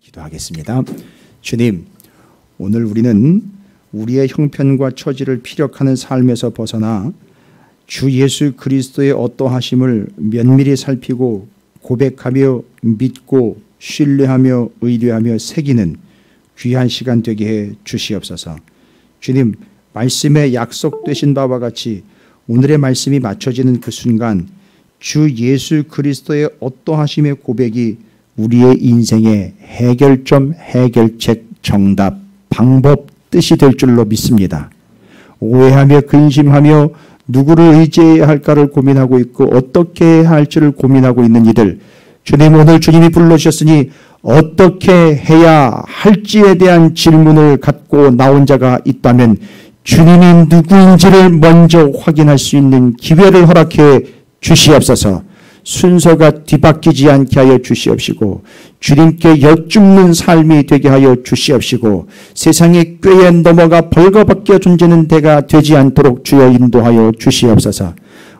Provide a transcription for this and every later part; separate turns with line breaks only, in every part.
기도하겠습니다. 주님, 오늘 우리는 우리의 형편과 처지를 피력하는 삶에서 벗어나 주 예수 그리스도의 어떠하심을 면밀히 살피고 고백하며 믿고 신뢰하며 의뢰하며 새기는 귀한 시간 되게 해 주시옵소서. 주님, 말씀에 약속되신 바와 같이 오늘의 말씀이 맞춰지는 그 순간 주 예수 그리스도의 어떠하심의 고백이 우리의 인생의 해결점, 해결책, 정답, 방법, 뜻이 될 줄로 믿습니다. 오해하며 근심하며 누구를 의지해야 할까를 고민하고 있고 어떻게 해야 할지를 고민하고 있는 이들, 주님, 오늘 주님이 불러주셨으니 어떻게 해야 할지에 대한 질문을 갖고 나온 자가 있다면 주님이 누구인지를 먼저 확인할 수 있는 기회를 허락해 주시옵소서. 순서가 뒤바뀌지 않게 하여 주시옵시고 주님께 여쭙는 삶이 되게 하여 주시옵시고 세상의 꾀에 넘어가 벌거벗겨 존재는 데가 되지 않도록 주여 인도하여 주시옵소서.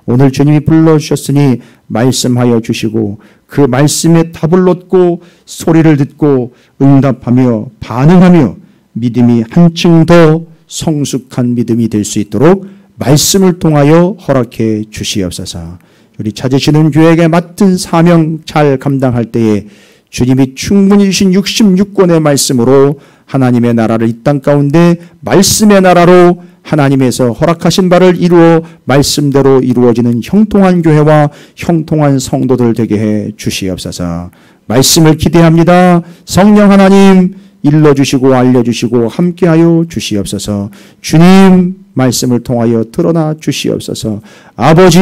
오늘 주님이 불러주셨으니 말씀하여 주시고 그 말씀에 답을 얻고 소리를 듣고 응답하며 반응하며 믿음이 한층 더 성숙한 믿음이 될 수 있도록 말씀을 통하여 허락해 주시옵소서. 우리 찾으시는 교회에게 맡은 사명 잘 감당할 때에 주님이 충분히 주신 66권의 말씀으로 하나님의 나라를 이 땅 가운데 말씀의 나라로 하나님에서 허락하신 바를 이루어 말씀대로 이루어지는 형통한 교회와 형통한 성도들 되게 해 주시옵소서. 말씀을 기대합니다. 성령 하나님 일러주시고 알려주시고 함께하여 주시옵소서. 주님 말씀을 통하여 드러나 주시옵소서. 아버지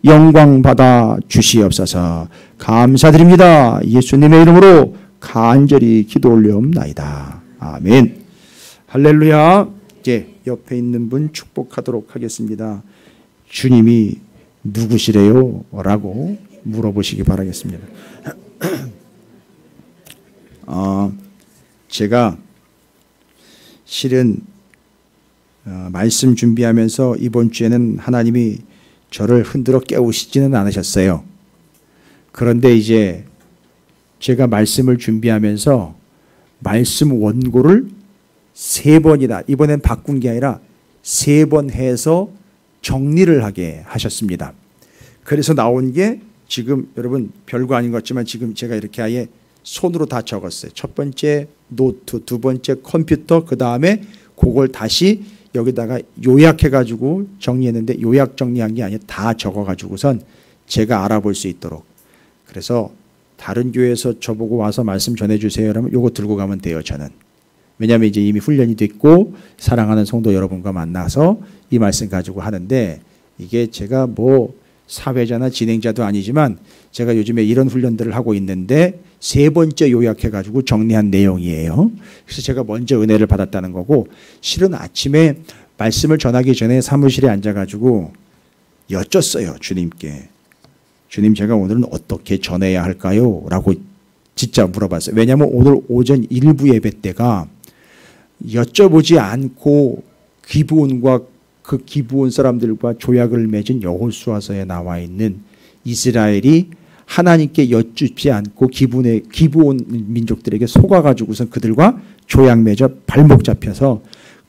영광 받아 주시옵소서. 감사드립니다. 예수님의 이름으로 간절히 기도 올려옵나이다. 아멘. 할렐루야. 이제 옆에 있는 분 축복하도록 하겠습니다. 주님이 누구시래요? 라고 물어보시기 바라겠습니다. 제가 실은 말씀 준비하면서 이번 주에는 하나님이 저를 흔들어 깨우시지는 않으셨어요. 그런데 이제 제가 말씀을 준비하면서 말씀 원고를 3번이나 이번엔 바꾼 게 아니라 3번 해서 정리를 하게 하셨습니다. 그래서 나온 게 지금 여러분 별거 아닌 것 같지만 지금 제가 이렇게 아예 손으로 다 적었어요. 첫 번째 노트, 두 번째 컴퓨터, 그 다음에 그걸 다시 여기다가 요약해가지고 정리했는데 요약 정리한 게 아니라 다 적어가지고선 제가 알아볼 수 있도록. 그래서 다른 교회에서 저보고 와서 말씀 전해주세요 그러면 요거 들고 가면 돼요. 저는. 왜냐하면 이제 이미 훈련이 됐고 사랑하는 성도 여러분과 만나서 이 말씀 가지고 하는데 이게 제가 뭐 사회자나 진행자도 아니지만 제가 요즘에 이런 훈련들을 하고 있는데 3번째 요약해가지고 정리한 내용이에요. 그래서 제가 먼저 은혜를 받았다는 거고 실은 아침에 말씀을 전하기 전에 사무실에 앉아가지고 여쭸어요. 주님께. 주님 제가 오늘은 어떻게 전해야 할까요? 라고 진짜 물어봤어요. 왜냐하면 오늘 오전 일부 예배 때가 여쭤보지 않고 기브온과 그 기브온 사람들과 조약을 맺은 여호수아서에 나와 있는 이스라엘이 하나님께 여쭙지 않고 기브온 민족들에게 속아가지고선 그들과 조약 맺어 발목 잡혀서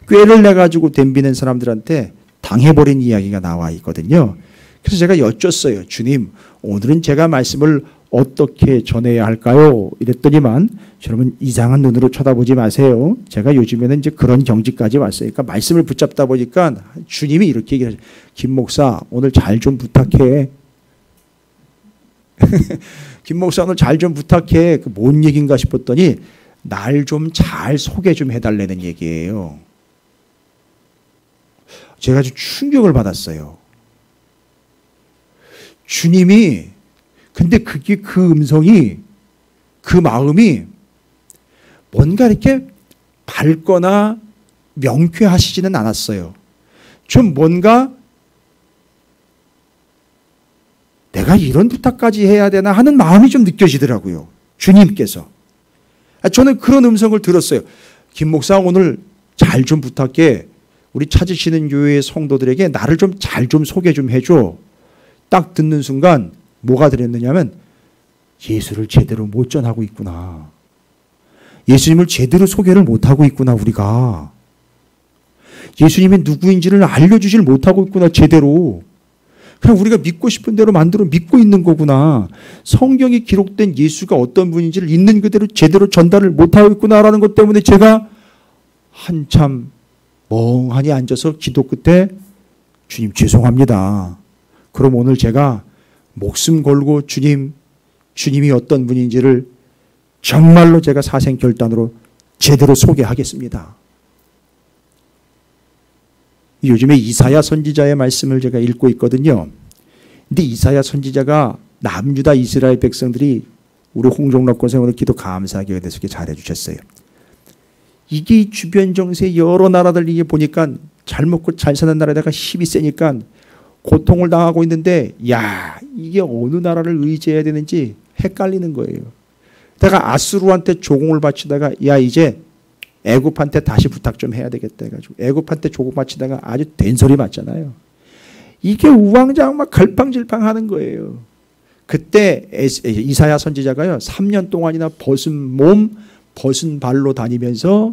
꾀를 내가지고 덤비는 사람들한테 당해버린 이야기가 나와 있거든요. 그래서 제가 여쭸어요. 주님, 오늘은 제가 말씀을 어떻게 전해야 할까요? 이랬더니만 여러분 이상한 눈으로 쳐다보지 마세요. 제가 요즘에는 이제 그런 경지까지 왔어요. 그러니까 말씀을 붙잡다 보니까 주님이 이렇게 얘기하죠. 김 목사 오늘 잘 좀 부탁해. 김 목사 오늘 잘 좀 부탁해. 그 뭔 얘기인가 싶었더니 날 좀 잘 소개 좀 해달라는 얘기예요. 제가 아주 충격을 받았어요. 주님이 근데 그게 그 음성이 그 마음이 뭔가 이렇게 밝거나 명쾌하시지는 않았어요. 좀 뭔가 내가 이런 부탁까지 해야 되나 하는 마음이 좀 느껴지더라고요. 주님께서. 저는 그런 음성을 들었어요. 김 목사 오늘 잘 좀 부탁해. 우리 찾으시는 교회의 성도들에게 나를 좀 잘 좀 소개 좀 해줘. 딱 듣는 순간 뭐가 들었느냐면 예수를 제대로 못 전하고 있구나. 예수님을 제대로 소개를 못하고 있구나, 우리가. 예수님이 누구인지를 알려주질 못하고 있구나, 제대로. 그냥 우리가 믿고 싶은 대로 만들어 믿고 있는 거구나. 성경에 기록된 예수가 어떤 분인지를 있는 그대로 제대로 전달을 못하고 있구나라는 것 때문에 제가 한참 멍하니 앉아서 기도 끝에 주님 죄송합니다. 그럼 오늘 제가 목숨 걸고 주님이 어떤 분인지를 정말로 제가 사생결단으로 제대로 소개하겠습니다. 요즘에 이사야 선지자의 말씀을 제가 읽고 있거든요. 근데 이사야 선지자가 남유다 이스라엘 백성들이 우리 홍종락 권생 오늘 기도 감사하게 대해서 잘해 주셨어요. 이게 주변 정세 여러 나라들 이게 보니까 잘 먹고 잘 사는 나라에다가 힘이 세니까 고통을 당하고 있는데 야 이게 어느 나라를 의지해야 되는지 헷갈리는 거예요. 내가 아수르한테 조공을 바치다가 야 이제 애굽한테 다시 부탁 좀 해야 되겠다 해가지고 애굽한테 조공 바치다가 아주 된소리 맞잖아요. 이게 우왕좌왕 막 갈팡질팡하는 거예요. 그때 이사야 선지자가요 3년 동안이나 벗은 몸 벗은 발로 다니면서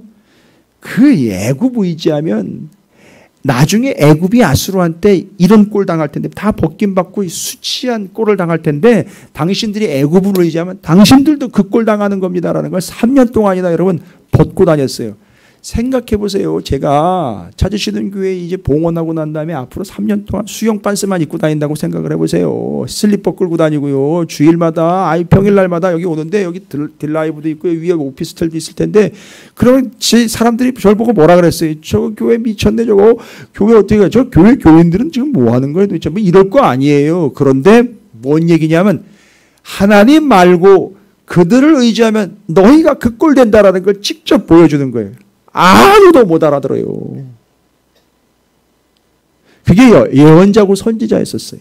그 애굽 의지하면 나중에 애굽이 아수르한테 이런 꼴 당할 텐데 다 벗김 받고 수치한 꼴을 당할 텐데 당신들이 애굽을 의지하면 당신들도 그 꼴 당하는 겁니다라는 걸 3년 동안이나 여러분 벗고 다녔어요. 생각해 보세요. 제가 찾으시는 교회 이제 봉헌하고 난 다음에 앞으로 3년 동안 수영 반스만 입고 다닌다고 생각을 해보세요. 슬리퍼 끌고 다니고요. 주일마다 평일날마다 여기 오는데 여기 딜라이브도 있고 위에 오피스텔도 있을 텐데 그러면 사람들이 저를 보고 뭐라 그랬어요. 저 교회 미쳤네 저거. 교회 어떻게 가요? 저 교회 교인들은 지금 뭐 하는 거예요? 도대체 뭐 이럴 거 아니에요. 그런데 뭔 얘기냐면 하나님 말고 그들을 의지하면 너희가 그 꼴 된다라는 걸 직접 보여주는 거예요. 아무도 못 알아들어요. 그게 예언자고 선지자였었어요.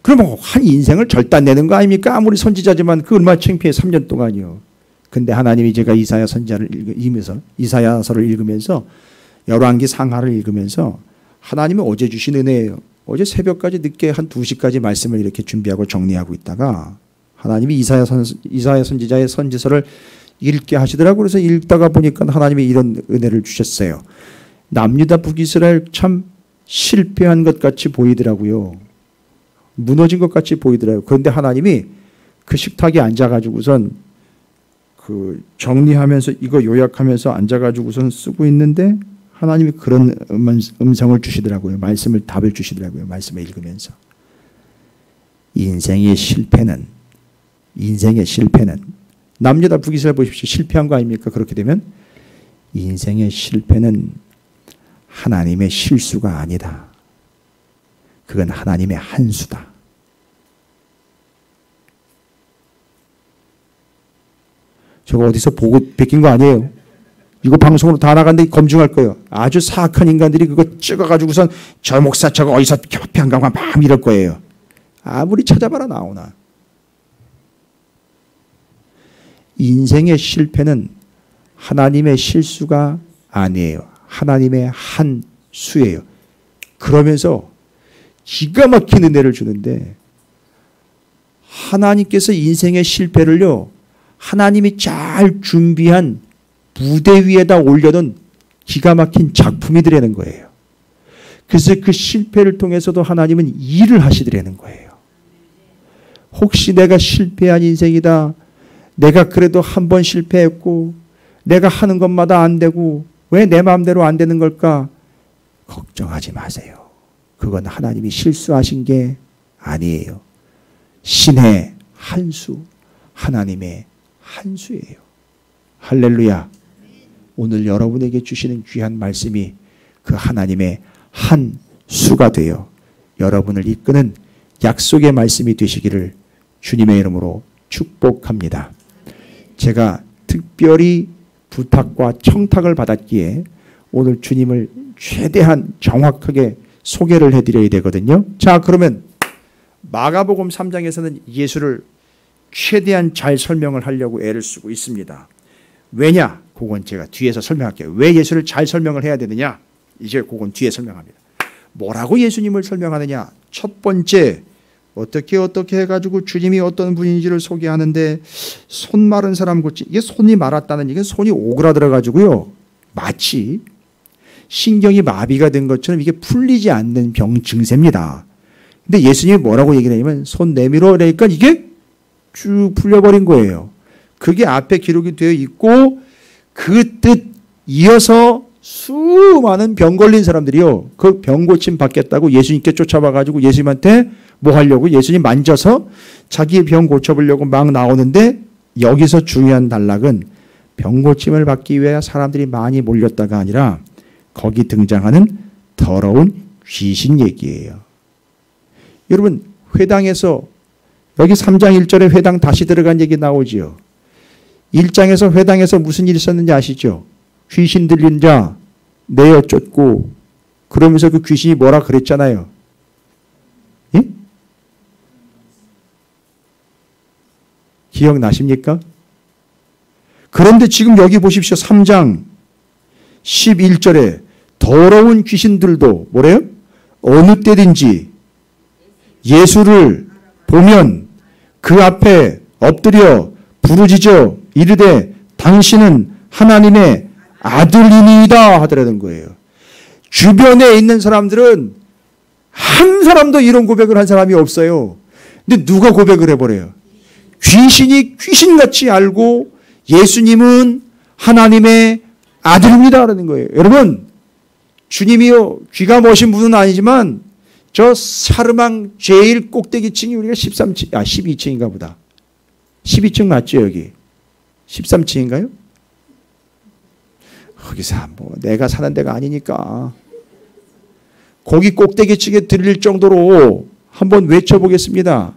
그러면 한 인생을 절단내는 거 아닙니까? 아무리 선지자지만 그 얼마나 창피해 3년 동안이요. 근데 하나님이 제가 이사야 선지자를 읽으면서 이사야서를 읽으면서 열왕기 상하를 읽으면서 하나님이 어제 주신 은혜예요. 어제 새벽까지 늦게 한 2시까지 말씀을 이렇게 준비하고 정리하고 있다가 하나님이 이사야 선지자의 선지서를 읽게 하시더라고요. 그래서 읽다가 보니까 하나님이 이런 은혜를 주셨어요. 남유다 북이스라엘 참 실패한 것 같이 보이더라고요. 무너진 것 같이 보이더라고요. 그런데 하나님이 그 식탁에 앉아가지고선 그 정리하면서 이거 요약하면서 앉아가지고선 쓰고 있는데 하나님이 그런 음성을 주시더라고요. 말씀을 답을 주시더라고요. 말씀을 읽으면서 인생의 실패는 남유다 북이스라엘 보십시오. 실패한 거 아닙니까? 그렇게 되면 인생의 실패는 하나님의 실수가 아니다. 그건 하나님의 한수다. 저거 어디서 보고 베낀 거 아니에요. 이거 방송으로 다 나갔는데 검증할 거예요. 아주 사악한 인간들이 그거 찍어가지고선 저 목사 저거 어디서 협회한 강화 막 이럴 거예요. 아무리 찾아봐라 나오나. 인생의 실패는 하나님의 실수가 아니에요. 하나님의 한 수예요. 그러면서 기가 막힌 은혜를 주는데 하나님께서 인생의 실패를요. 하나님이 잘 준비한 무대 위에다 올려놓은 기가 막힌 작품이 되라는 거예요. 그래서 그 실패를 통해서도 하나님은 일을 하시더라는 거예요. 혹시 내가 실패한 인생이다. 내가 그래도 한 번 실패했고 내가 하는 것마다 안 되고 왜 내 마음대로 안 되는 걸까? 걱정하지 마세요. 그건 하나님이 실수하신 게 아니에요. 신의 한수, 하나님의 한수예요. 할렐루야. 오늘 여러분에게 주시는 귀한 말씀이 그 하나님의 한수가 되어 여러분을 이끄는 약속의 말씀이 되시기를 주님의 이름으로 축복합니다. 제가 특별히 부탁과 청탁을 받았기에 오늘 주님을 최대한 정확하게 소개를 해드려야 되거든요. 자, 그러면 마가복음 3장에서는 예수를 최대한 잘 설명을 하려고 애를 쓰고 있습니다. 왜냐? 그건 제가 뒤에서 설명할게요. 왜 예수를 잘 설명을 해야 되느냐? 이제 그건 뒤에 설명합니다. 뭐라고 예수님을 설명하느냐? 첫 번째, 어떻게 해가지고 주님이 어떤 분인지를 소개하는데 손 마른 사람 고치, 이게 손이 마랐다는 얘기는 손이 오그라들어가지고요, 마치 신경이 마비가 된 것처럼 이게 풀리지 않는 병 증세입니다. 근데 예수님이 뭐라고 얘기를 하냐면 손 내밀어 그러니까 이게 쭉 풀려버린 거예요. 그게 앞에 기록이 되어 있고 그 뜻 이어서 수많은 병 걸린 사람들이요, 그 병 고침 받겠다고 예수님께 쫓아와가지고 예수님한테 뭐 하려고, 예수님 만져서 자기의 병 고쳐보려고 막 나오는데, 여기서 중요한 단락은 병 고침을 받기 위해 사람들이 많이 몰렸다가 아니라 거기 등장하는 더러운 귀신 얘기예요. 여러분, 회당에서 여기 3장 1절에 회당 다시 들어간 얘기 나오지요. 1장에서 회당에서 무슨 일이 있었는지 아시죠? 귀신 들린 자 내어 쫓고, 그러면서 그 귀신이 뭐라 그랬잖아요. 예? 기억나십니까? 그런데 지금 여기 보십시오. 3장 11절에 더러운 귀신들도 뭐래요? 어느 때든지 예수를 보면 그 앞에 엎드려 부르짖어 이르되 당신은 하나님의 아들이니이다 하더라는 거예요. 주변에 있는 사람들은 한 사람도 이런 고백을 한 사람이 없어요. 근데 누가 고백을 해버려요? 귀신이 귀신같이 알고 예수님은 하나님의 아들입니다 라는 거예요. 여러분, 주님이요, 귀가 멋진 분은 아니지만 저 사르망 제일 꼭대기층이 우리가 12층인가 보다. 12층 맞죠 여기? 13층인가요? 거기서 뭐 내가 사는 데가 아니니까 거기 꼭대기층에 들릴 정도로 한번 외쳐보겠습니다.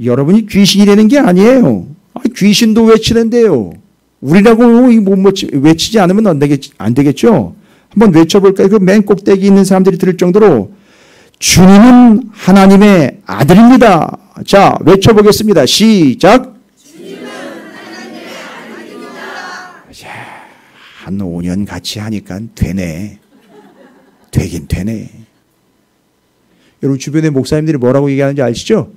여러분이 귀신이라는 게 아니에요. 귀신도 외치는데요. 우리라고 못 외치지 않으면 안 되겠죠? 한번 외쳐볼까요? 그 맨 꼭대기 있는 사람들이 들을 정도로 주님은 하나님의 아들입니다. 자, 외쳐보겠습니다. 시작. 주님은 하나님의 아들입니다. 한 5년 같이 하니까 되네. 되긴 되네. 여러분 주변에 목사님들이 뭐라고 얘기하는지 아시죠?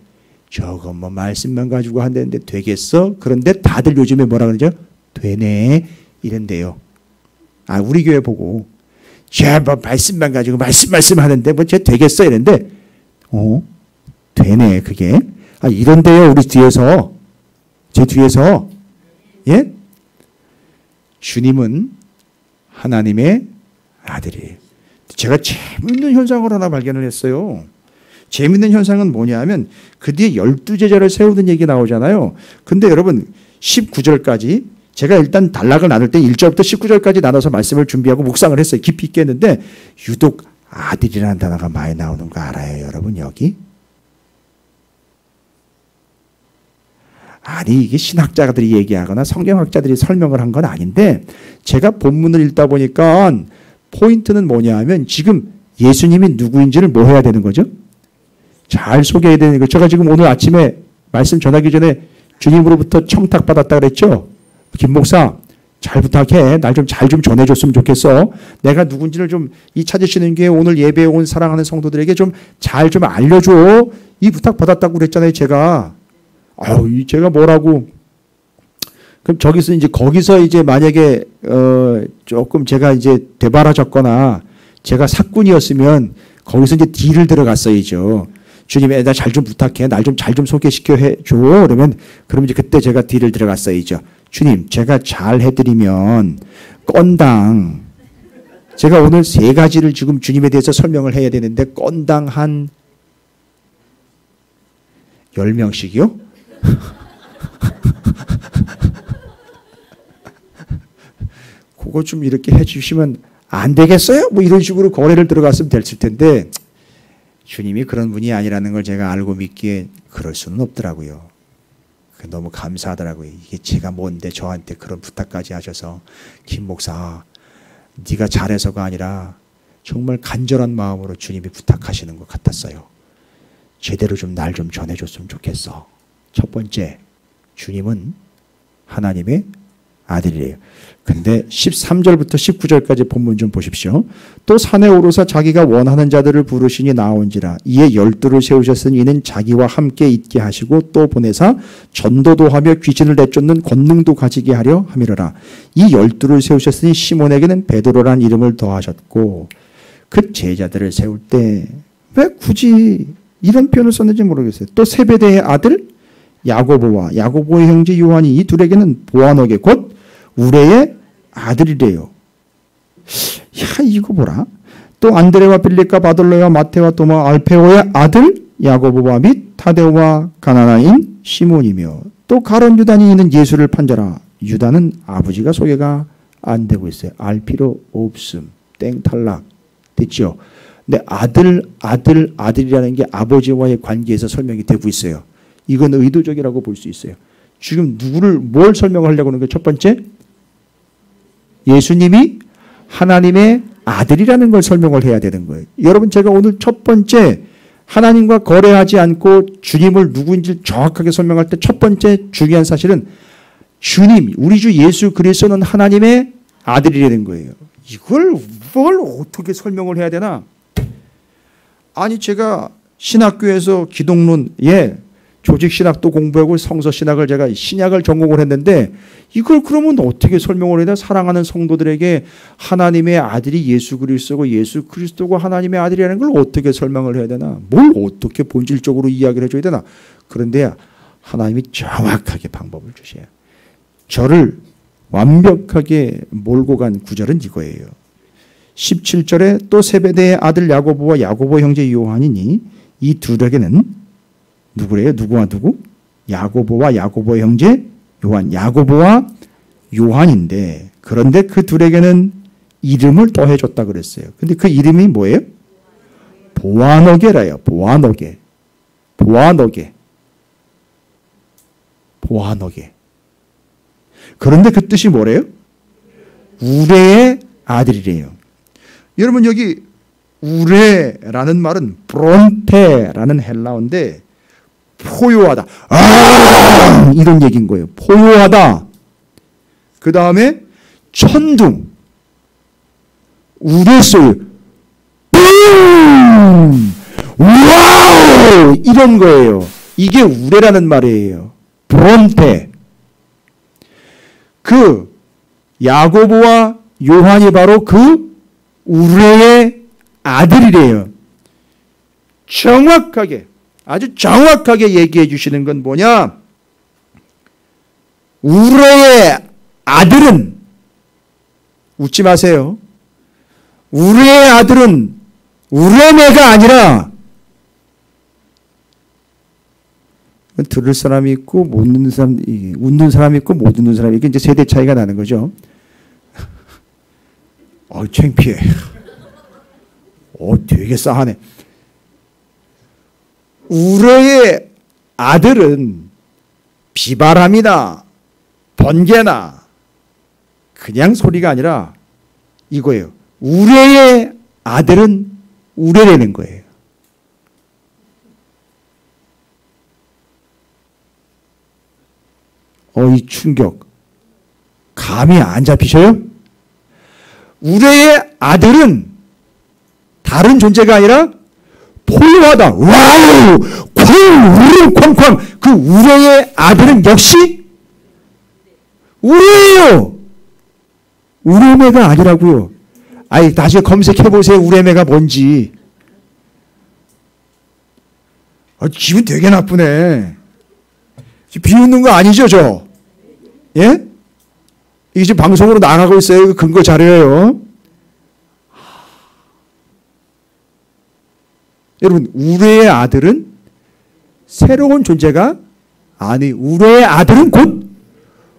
저거 뭐 말씀만 가지고 한다는데 되겠어? 그런데 다들 요즘에 뭐라 그러죠? 되네 이런데요. 우리 교회 보고 뭐 말씀만 가지고 말씀 하는데 뭐 쟤 되겠어 이랬는데 되네 그게. 이런데요 우리 뒤에서 제 뒤에서 예? 주님은 하나님의 아들이에요. 제가 재밌는 현상을 하나 발견을 했어요. 재밌는 현상은 뭐냐면 그 뒤에 12제자를 세우는 얘기 나오잖아요. 근데 여러분 19절까지 제가 일단 단락을 나눌 때 1절부터 19절까지 나눠서 말씀을 준비하고 묵상을 했어요. 깊이 있게 했는데 유독 아들이라는 단어가 많이 나오는 거 알아요 여러분 여기? 아니 이게 신학자들이 얘기하거나 성경학자들이 설명을 한 건 아닌데 제가 본문을 읽다 보니까 포인트는 뭐냐 하면 지금 예수님이 누구인지를 뭐 해야 되는 거죠? 잘 소개해야 되는 거죠. 제가 지금 오늘 아침에 말씀 전하기 전에 주님으로부터 청탁받았다 그랬죠? 김 목사 잘 부탁해. 날 좀 잘 좀 전해줬으면 좋겠어. 내가 누군지를 좀 이 찾으시는 게 오늘 예배에 온 사랑하는 성도들에게 좀 잘 좀 알려줘. 이 부탁 받았다고 그랬잖아요 제가. 제가 뭐라고. 그럼 거기서 이제 만약에 조금 제가 이제 되바라졌거나 제가 사꾼이었으면 거기서 이제 딜을 들어갔어야죠. 주님에 나 잘 좀 부탁해. 날 좀 잘 좀 소개시켜 줘. 그러면 이제 그때 제가 딜을 들어갔어야죠. 주님, 제가 잘 해드리면 건당 제가 오늘 3가지를 지금 주님에 대해서 설명을 해야 되는데 건당 한 10명씩이요? 그거 좀 이렇게 해주시면 안 되겠어요? 뭐 이런 식으로 거래를 들어갔으면 됐을 텐데 주님이 그런 분이 아니라는 걸 제가 알고 믿기에 그럴 수는 없더라고요. 너무 감사하더라고요. 이게 제가 뭔데 저한테 그런 부탁까지 하셔서 김 목사 네가 잘해서가 아니라 정말 간절한 마음으로 주님이 부탁하시는 것 같았어요. 제대로 좀 날 좀 전해줬으면 좋겠어. 첫 번째, 주님은 하나님의 아들이래요. 근데 13절부터 19절까지 본문 좀 보십시오. 또 산에 오르사 자기가 원하는 자들을 부르시니 나온지라. 이에 12를 세우셨으니 이는 자기와 함께 있게 하시고 또 보내사 전도도 하며 귀신을 내쫓는 권능도 가지게 하려 함이로라. 이 12를 세우셨으니 시몬에게는 베드로란 이름을 더하셨고 그 제자들을 세울 때 왜 굳이 이런 표현을 썼는지 모르겠어요. 또 세베대의 아들 야고보와 야고보의 형제 요한이 이 둘에게는 보아너게 곧 우레의 아들이래요. 야, 이거 뭐라? 또 안드레와 빌립과 바돌로와 마테와 도마 알페오의 아들 야고보와 및 타데오와 가나나인 시몬이며 또 가론 유다니 이는 예수를 판자라. 유다는 아버지가 소개가 안 되고 있어요. 알 필요 없음. 땡 탈락. 됐죠? 근데 아들이라는 게 아버지와의 관계에서 설명이 되고 있어요. 이건 의도적이라고 볼 수 있어요. 지금 뭘 설명을 하려고 하는 거예요? 첫 번째, 예수님이 하나님의 아들이라는 걸 설명을 해야 되는 거예요. 여러분, 제가 오늘 첫 번째 하나님과 거래하지 않고 주님을 누구인지 정확하게 설명할 때 첫 번째 중요한 사실은 주님, 우리 주 예수 그리스도는 하나님의 아들이라는 거예요. 이걸 뭘 어떻게 설명을 해야 되나? 아니, 제가 신학교에서 기독론, 조직신학도 공부하고 성서신학을 제가 신약을 전공을 했는데 이걸 그러면 어떻게 설명을 해야 되나? 사랑하는 성도들에게 하나님의 아들이 예수 그리스도고 예수 그리스도가 하나님의 아들이라는 걸 어떻게 설명을 해야 되나? 뭘 어떻게 본질적으로 이야기를 해줘야 되나? 그런데 하나님이 정확하게 방법을 주셔요. 저를 완벽하게 몰고 간 구절은 이거예요. 17절에 또 세베대의 아들 야고보와 야고보 형제 요한이니 이 둘에게는 누구래요? 누구와 누구? 야고보와 야고보의 형제 요한. 야고보와 요한인데 그런데 그 둘에게는 이름을 더해줬다 그랬어요. 근데 그 이름이 뭐예요? 보아너게라요. 보아너게. 그런데 그 뜻이 뭐래요? 우레의 아들이래요. 여러분, 여기 우레라는 말은 브론테라는 헬라어인데 포효하다. 이런 얘기인 거예요. 포효하다. 그 다음에 천둥. 우레소리. 와우! 이런 거예요. 이게 우레라는 말이에요. 브론테. 그 야고보와 요한이 바로 그 우레의 아들이래요. 정확하게, 아주 정확하게 얘기해 주시는 건 뭐냐? 우레의 아들은, 웃지 마세요. 우레의 아들은 우레메가 아니라, 들을 사람이 있고 못 듣는 사람, 웃는 사람이 있고 못 듣는 사람이 있고 이제 세대 차이가 나는 거죠. 창피해. 되게 싸하네. 우레의 아들은 비바람이나 번개나 그냥 소리가 아니라 이거예요. 우레의 아들은 우레라는 거예요. 이 충격. 감이 안 잡히셔요? 우레의 아들은 다른 존재가 아니라 포효하다. 와우! 쾅! 그 우레의 아들은 역시 우레예요. 우레메가 아니라고요. 나중에 검색해보세요. 우레메가 뭔지. 기분 되게 나쁘네. 비웃는 거 아니죠, 저? 예? 이게 지금 방송으로 나가고 있어요. 이거 근거 자료예요. 여러분, 우레의 아들은 새로운 존재가 아니, 우레의 아들은 곧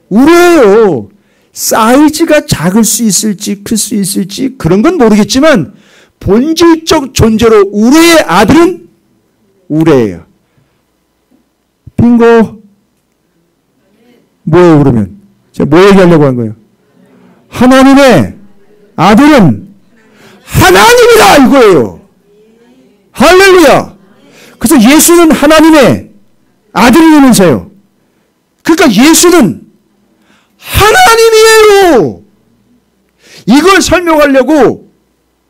우레예요. 사이즈가 작을 수 있을지 클 수 있을지 그런 건 모르겠지만 본질적 존재로 우레의 아들은 우레예요. 빙고. 뭐예요, 그러면? 제가 뭐 얘기하려고 한 거예요? 하나님의 아들은 하나님이다, 이거예요. 할렐루야. 그래서 예수는 하나님의 아들이면서요. 그러니까 예수는 하나님이에요. 이걸 설명하려고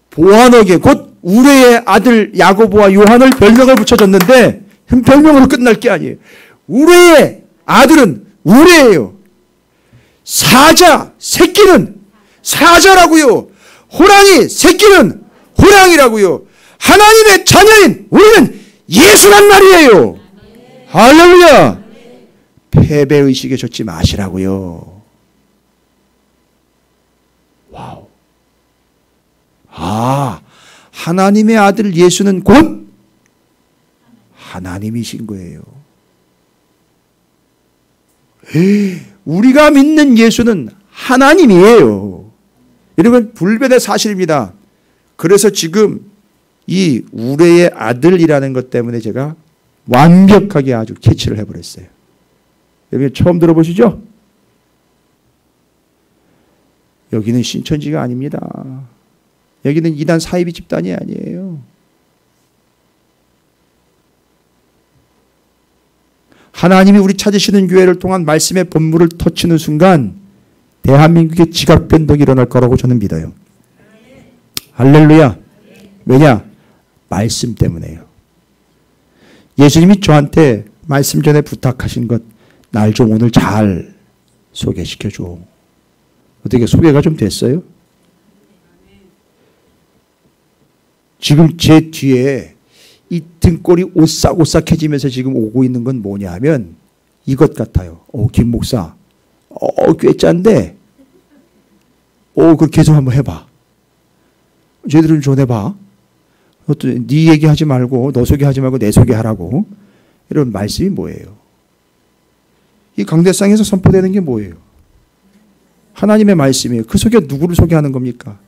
보아너게 곧 우레의 아들 야고보와 요한을 별명을 붙여줬는데 별명으로 끝날 게 아니에요. 우레의 아들은 우레예요. 사자, 새끼는 사자라고요. 호랑이, 새끼는 호랑이라고요. 하나님의 자녀인 우리는 예수란 말이에요. 할렐루야. 패배의식에 젖지 마시라고요. 와우. 하나님의 아들 예수는 곧 하나님이신 거예요. 우리가 믿는 예수는 하나님이에요. 여러분, 불변의 사실입니다. 그래서 지금 이 우레의 아들이라는 것 때문에 제가 완벽하게 아주 캐치를 해버렸어요. 여러분 처음 들어보시죠? 여기는 신천지가 아닙니다. 여기는 이단 사이비 집단이 아니에요. 하나님이 우리 찾으시는 교회를 통한 말씀의 본물을 터치는 순간 대한민국의 지각 변동이 일어날 거라고 저는 믿어요. 할렐루야. 왜냐? 말씀 때문에요. 예수님이 저한테 말씀 전에 부탁하신 것 날 좀 오늘 잘 소개시켜줘. 어떻게 소개가 좀 됐어요? 지금 제 뒤에 이 등골이 오싹오싹해지면서 지금 오고 있는 건 뭐냐 하면 이것 같아요. 김 목사, 꽤 짠데, 그걸 계속 한번 해봐. 쟤들은 좀 해봐. 네 얘기하지 말고, 너 소개하지 말고 내 소개하라고. 이런 말씀이 뭐예요? 이 강대상에서 선포되는 게 뭐예요? 하나님의 말씀이에요. 그 속에 누구를 소개하는 겁니까?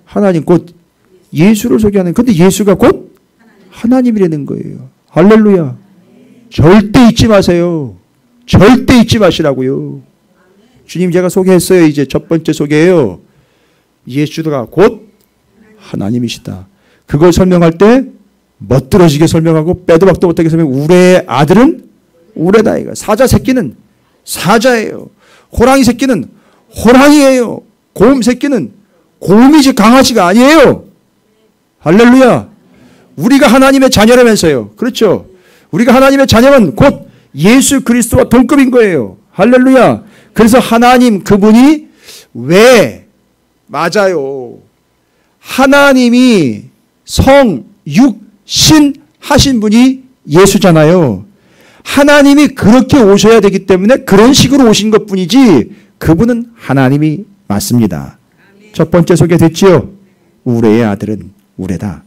하나님 곧 예수를 소개하는. 근데 예수가 곧 하나님이라는 거예요. 할렐루야. 절대 잊지 마세요. 절대 잊지 마시라고요. 주님 제가 소개했어요. 이제 첫 번째 소개예요. 예수가 곧 하나님이시다. 그걸 설명할 때 멋들어지게 설명하고 빼도 박도 못하게 설명하고 우레의 아들은 우레다. 이거. 사자 새끼는 사자예요. 호랑이 새끼는 호랑이에요. 곰 새끼는 곰이지 강아지가 아니에요. 할렐루야. 우리가 하나님의 자녀라면서요. 그렇죠. 우리가 하나님의 자녀는 곧 예수 그리스도와 동급인 거예요. 할렐루야. 그래서 하나님 그분이 왜 맞아요. 하나님이 성, 육, 신 하신 분이 예수잖아요. 하나님이 그렇게 오셔야 되기 때문에 그런 식으로 오신 것뿐이지 그분은 하나님이 맞습니다. 첫 번째 소개됐지요. 우레의 아들은 우레다.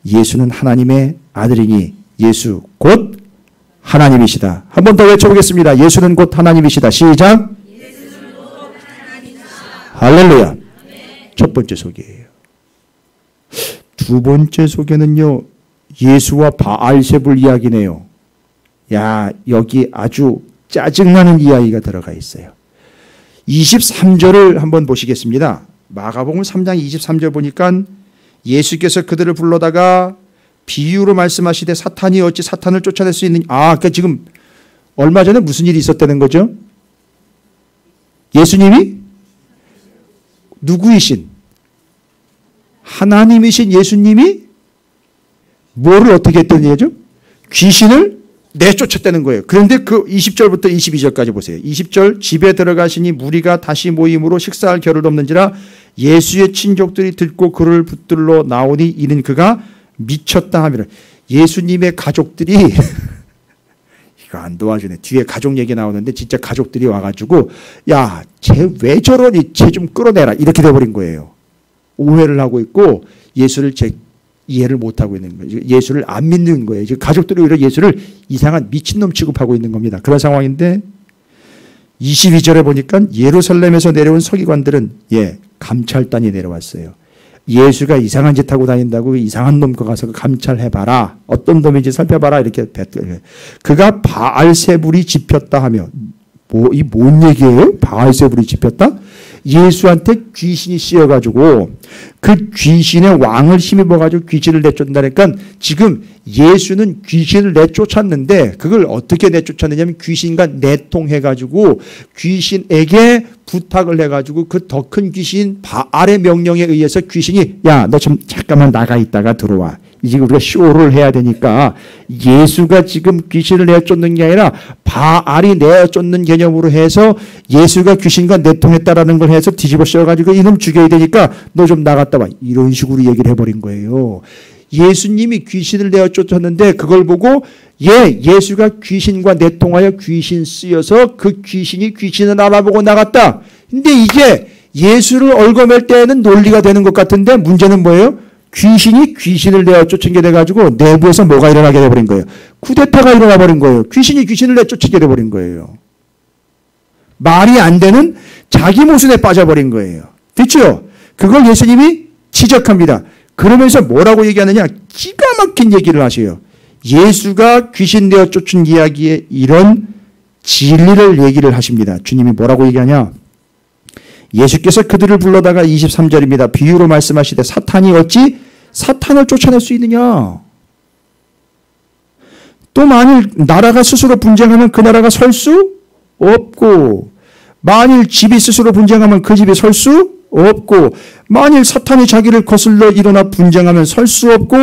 예수는 하나님의 아들이니 예수 곧 하나님이시다. 한 번 더 외쳐보겠습니다. 예수는 곧 하나님이시다. 시작. 예수는 곧 하나님이시다. 할렐루야. 첫 번째 소개예요. 두 번째 소개는요. 예수와 바알세불 이야기네요. 야, 여기 아주 짜증나는 이야기가 들어가 있어요. 23절을 한번 보시겠습니다. 마가복음 3장 23절 보니까 예수께서 그들을 불러다가 비유로 말씀하시되 사탄이 어찌 사탄을 쫓아낼 수 있느냐. 그러니까 지금 얼마 전에 무슨 일이 있었다는 거죠? 예수님이 누구이신? 하나님이신 예수님이 뭐를 어떻게 했다는 얘기죠? 귀신을 내쫓았다는 거예요. 그런데 그 20절부터 22절까지 보세요. 20절 집에 들어가시니 무리가 다시 모임으로 식사할 겨를 없는지라 예수의 친족들이 듣고 그를 붙들러 나오니 이는 그가 미쳤다 하미라. 예수님의 가족들이 이거 안 도와주네. 뒤에 가족 얘기 나오는데 진짜 가족들이 와가지고 야, 쟤 왜 저러니? 쟤 좀 끌어내라. 이렇게 돼버린 거예요. 오해를 하고 있고 예수를 이해를 못하고 있는 거예요. 예수를 안 믿는 거예요. 지금 가족들이 오히려 예수를 이상한 미친놈 취급하고 있는 겁니다. 그런 상황인데 22절에 보니까 예루살렘에서 내려온 서기관들은 감찰단이 내려왔어요. 예수가 이상한 짓 하고 다닌다고 이상한 놈 거 가서 감찰해봐라. 어떤 놈인지 살펴봐라. 이렇게 그가 바알세불이 집혔다 하며 뭔 얘기예요? 바알세불이 집혔다? 예수한테 귀신이 씌어가지고 그 귀신의 왕을 힘입어가지고 귀신을 내쫓는다니까 지금 예수는 귀신을 내쫓았는데 그걸 어떻게 내쫓았느냐면 귀신과 내통해가지고 귀신에게 부탁을 해가지고 그 더 큰 귀신 바알의 명령에 의해서 귀신이 야, 너 좀 잠깐만 나가 있다가 들어와. 이제 우리가 쇼를 해야 되니까 예수가 지금 귀신을 내쫓는 게 아니라 바알이 내쫓는 개념으로 해서 예수가 귀신과 내통했다라는 걸 해서 뒤집어 씌워가지고 이놈 죽여야 되니까 너 좀 나갔다 와. 이런 식으로 얘기를 해버린 거예요. 예수님이 귀신을 내쫓았는데 그걸 보고 예수가 귀신과 내통하여 귀신 쓰여서 그 귀신이 귀신을 알아보고 나갔다. 근데 이게 예수를 얽어맬 때는 논리가 되는 것 같은데 문제는 뭐예요? 귀신이 귀신을 내쫓은 게 돼가지고 내부에서 뭐가 일어나게 돼버린 거예요? 쿠데타가 일어나 버린 거예요. 귀신이 귀신을 내쫓게 돼버린 거예요. 말이 안 되는 자기 모순에 빠져버린 거예요. 됐죠? 그걸 예수님이 지적합니다. 그러면서 뭐라고 얘기하느냐? 기가 막힌 얘기를 하셔요. 예수가 귀신 내쫓은 이야기에 이런 진리를 얘기를 하십니다. 주님이 뭐라고 얘기하냐? 예수께서 그들을 불러다가 23절입니다. 비유로 말씀하시되 사탄이 어찌 사탄을 쫓아낼 수 있느냐? 또 만일 나라가 스스로 분쟁하면 그 나라가 설 수 없고 만일 집이 스스로 분쟁하면 그 집이 설 수 없고 만일 사탄이 자기를 거슬러 일어나 분쟁하면 설 수 없고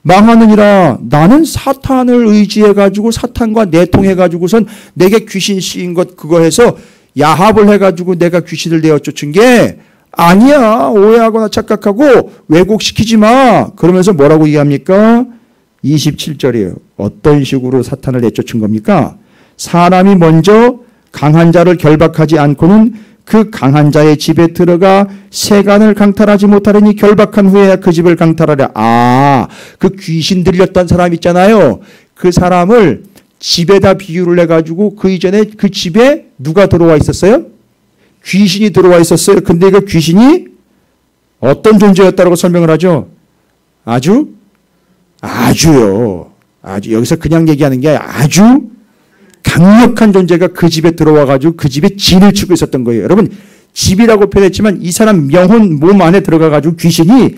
망하느니라. 나는 사탄을 의지해가지고 사탄과 내통해가지고선 내게 귀신 씌인 것 그거 해서 야합을 해가지고 내가 귀신을 내쫓은 게 아니야. 오해하거나 착각하고 왜곡시키지 마. 그러면서 뭐라고 얘기합니까? 27절이에요. 어떤 식으로 사탄을 내쫓은 겁니까? 사람이 먼저 강한 자를 결박하지 않고는 그 강한 자의 집에 들어가 세간을 강탈하지 못하려니 결박한 후에야 그 집을 강탈하랴. 아, 그 귀신 들렸던 사람 있잖아요. 그 사람을 집에다 비유를 해가지고 그 이전에 그 집에 누가 들어와 있었어요? 귀신이 들어와 있었어요. 근데 그 귀신이 어떤 존재였다고 설명을 하죠? 아주요. 아주 여기서 그냥 얘기하는 게 아주 강력한 존재가 그 집에 들어와가지고 그 집에 진을 치고 있었던 거예요. 여러분 집이라고 표현했지만 이 사람 영혼 몸 안에 들어가가지고 귀신이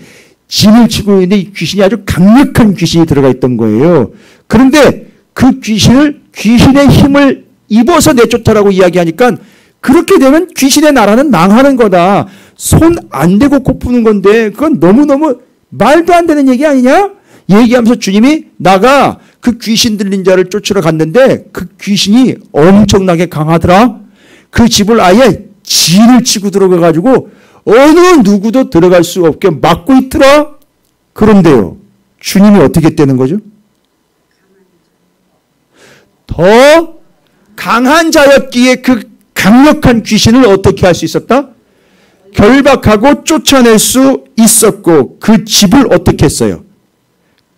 진을 치고 있는데 이 귀신이 아주 강력한 귀신이 들어가 있던 거예요. 그런데 그 귀신의 힘을 입어서 내쫓아라고 이야기하니까 그렇게 되면 귀신의 나라는 망하는 거다. 손 안 대고 코 푸는 건데 그건 너무너무 말도 안 되는 얘기 아니냐? 얘기하면서 주님이 나가 그 귀신 들린 자를 쫓으러 갔는데 그 귀신이 엄청나게 강하더라. 그 집을 아예 진을 치고 들어가가지고 어느 누구도 들어갈 수 없게 막고 있더라. 그런데요. 주님이 어떻게 했다는 거죠? 더 강한 자였기에 그 강력한 귀신을 어떻게 할 수 있었다? 결박하고 쫓아낼 수 있었고 그 집을 어떻게 했어요?